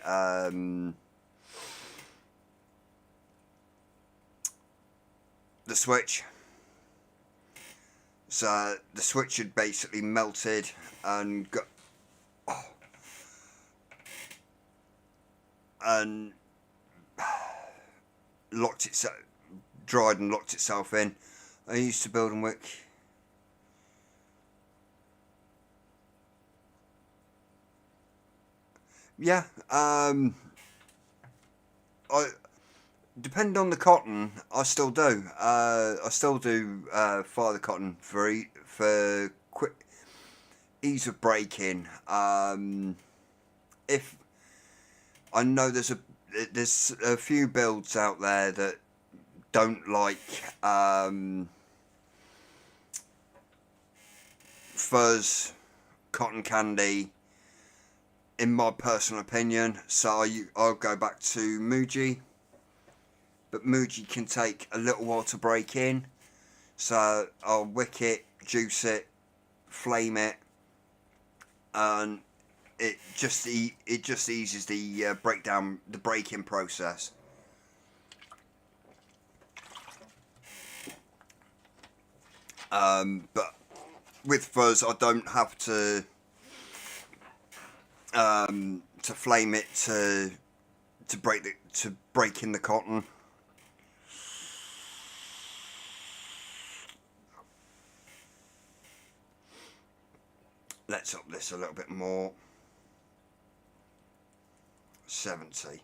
switch. So the switch had basically melted and got and locked itself, dried and locked itself in. I used to build and wick. Yeah, I depend on the cotton. I still do. I still do fire the cotton for quick ease of breaking. If I know there's a few builds out there that don't like fuzz, cotton candy, in my personal opinion, so I'll go back to Muji, but Muji can take a little while to break in, so I'll wick it, juice it, flame it, and it just eases the breaking process. But with fuzz, I don't have to flame it to break in the cotton. Let's up this a little bit more. 70.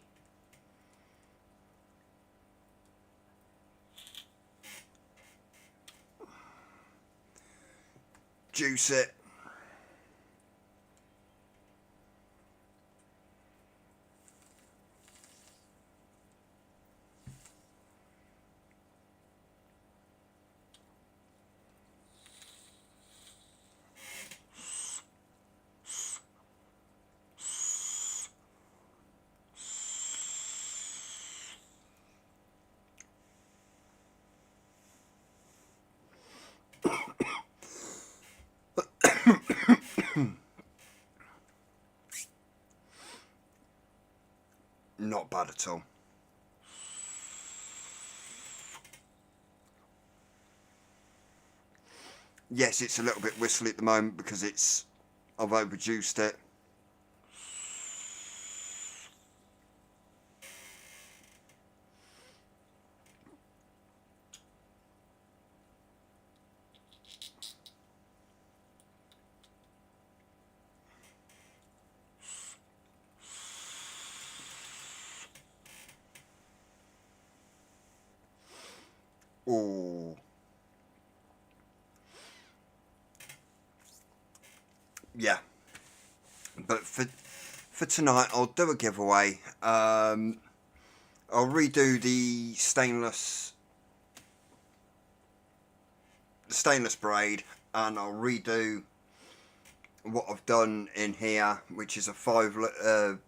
Juice it. Not bad at all. Yes, it's a little bit whistly at the moment because I've overjuiced it. Oh, yeah. But for tonight, I'll do a giveaway. I'll redo the stainless braid, and I'll redo what I've done in here, which is a 3-loop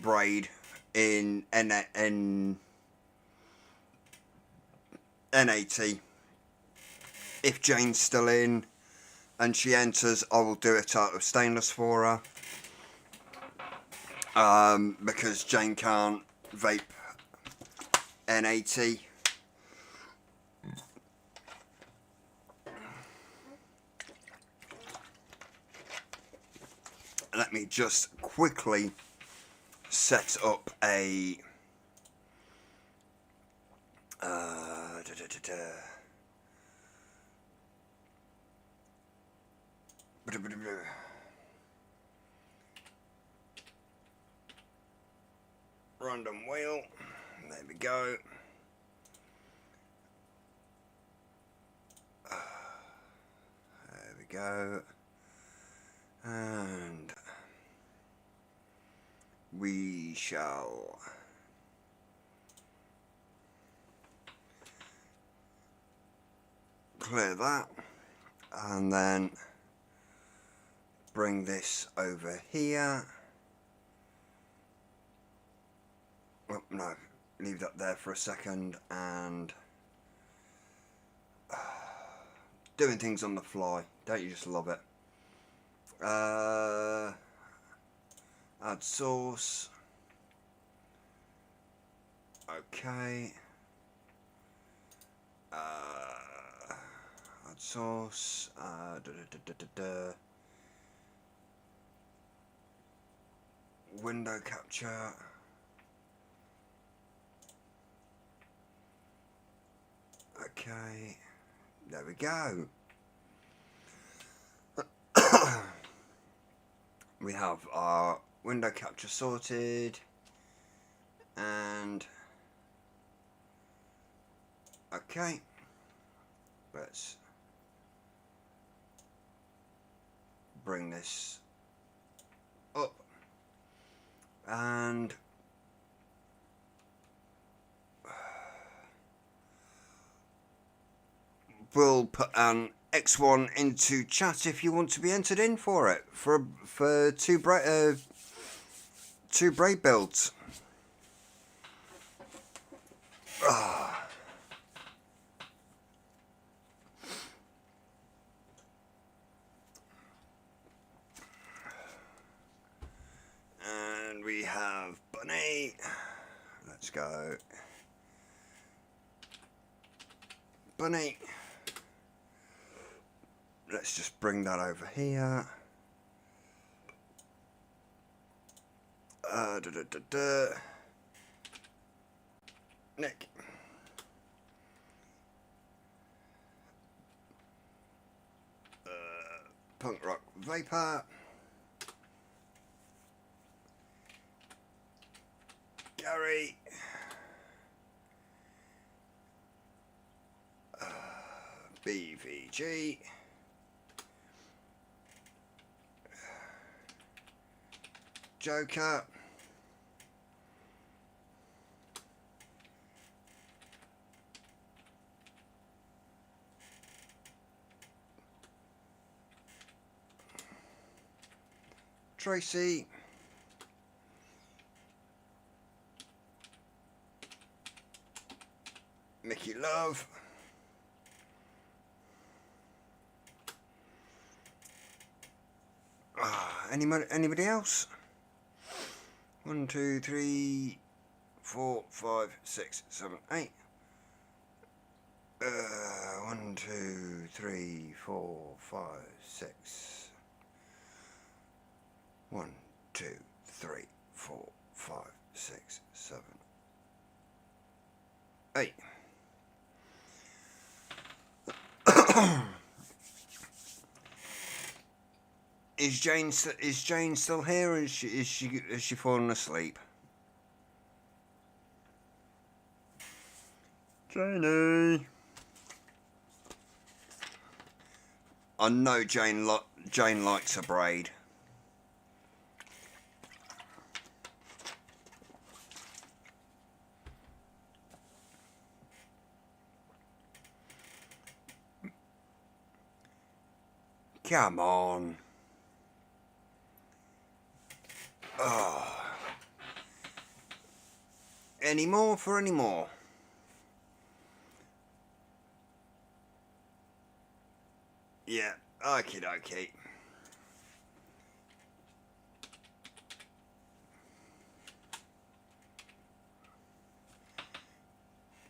braid in N80. If Jane's still in and she enters, I will do it out of stainless for her, because Jane can't vape N80. Let me just quickly set up a random wheel. There we go. There we go. And we shall clear that, and then bring this over here. Oh, no, leave that there for a second, and doing things on the fly, don't you just love it? Add sauce. Okay. Add sauce. Window capture. Okay. There we go. We have our window capture sorted, and okay, Let's bring this up and we'll put an X1 into chat if you want to be entered in for it for two braid builds. And we have Bunny. Let's go. Bunny. Let's just bring that over here. Nick. Punk Rock Vapor. Gary. BVG. Joker. Tracy. Mickey Love. Anybody else? 1, 2, 3, 4, 5, 6, 7, 8. 1, 2, 3, 4, 5, 6. 1, 2, 3, 4, 5, 6, 7, 8. Is Jane still here, or is she fallen asleep? Janie. I know Jane likes a braid. Come on. Oh. Any more for any more? Yeah, okie dokie.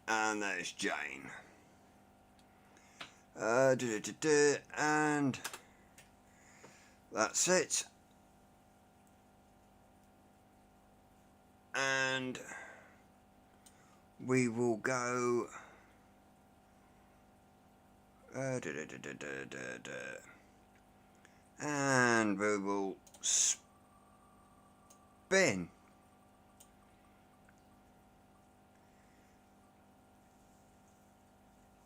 And there's Jane. And that's it. And we will go and we will spin.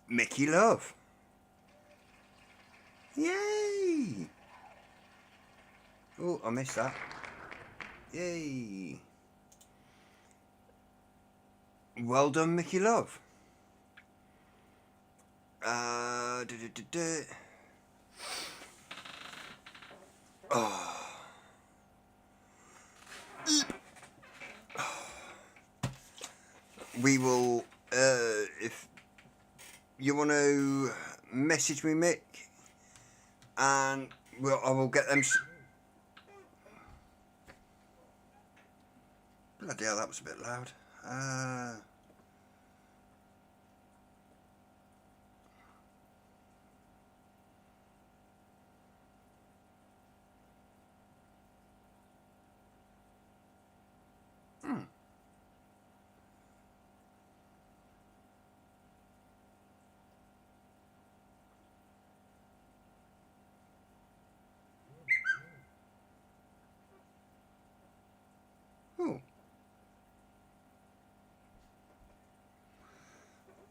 Mickey Love. Yay! Oh, I missed that. Yay! Well done, Mickey Love. Oh. We will, if you want to message me, Mick, and I will get them. Bloody hell, that was a bit loud. Oh.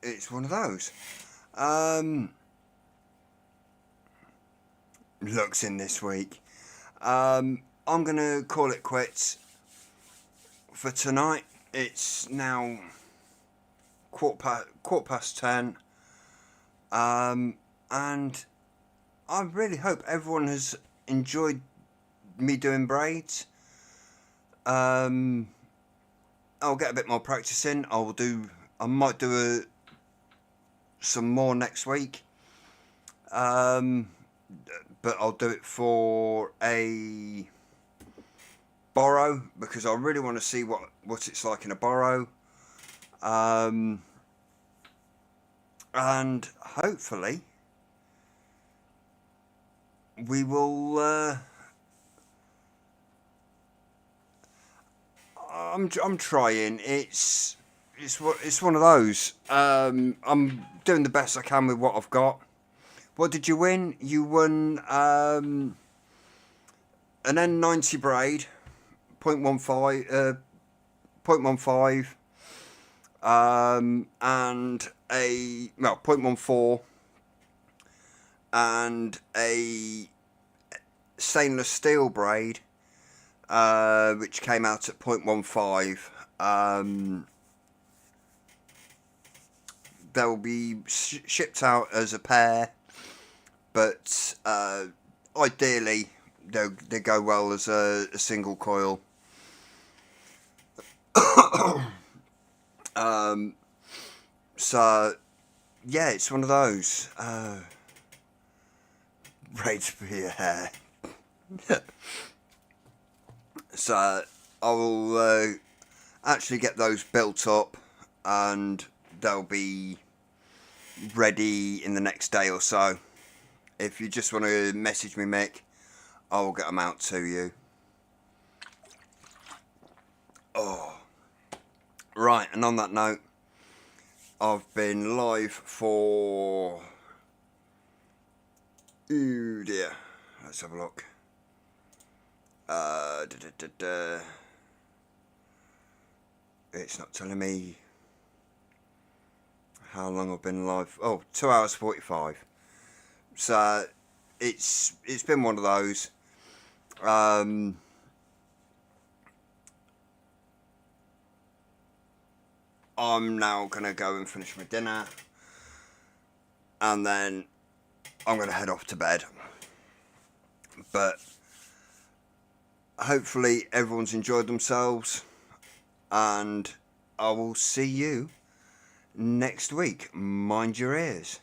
It's one of those. looks in this week. I'm going to call it quits for tonight. It's now quarter past 10. And I really hope everyone has enjoyed me doing braids. I'll get a bit more practice in. I might do some more next week. But I'll do it for a borrow, because I really want to see what it's like in a borrow. And hopefully we will. I'm trying. It's one of those. I'm doing the best I can with what I've got. What did you win? You won an N90 braid, 0.15, and a 0.14, and a stainless steel braid, which came out at 0.15. They'll be shipped out as a pair, but ideally they go well as a single coil. So yeah, it's one of those braids for your hair. So I will actually get those built up, and they'll be ready in the next day or so. If you just want to message me, Mick, I will get them out to you. Oh, right, and on that note, I've been live for... Ooh dear, let's have a look. It's not telling me how long I've been live. Oh, 2 hours 45. So it's been one of those. I'm now gonna go and finish my dinner, and then I'm gonna head off to bed. But hopefully everyone's enjoyed themselves, and I will see you next week. Mind your ears.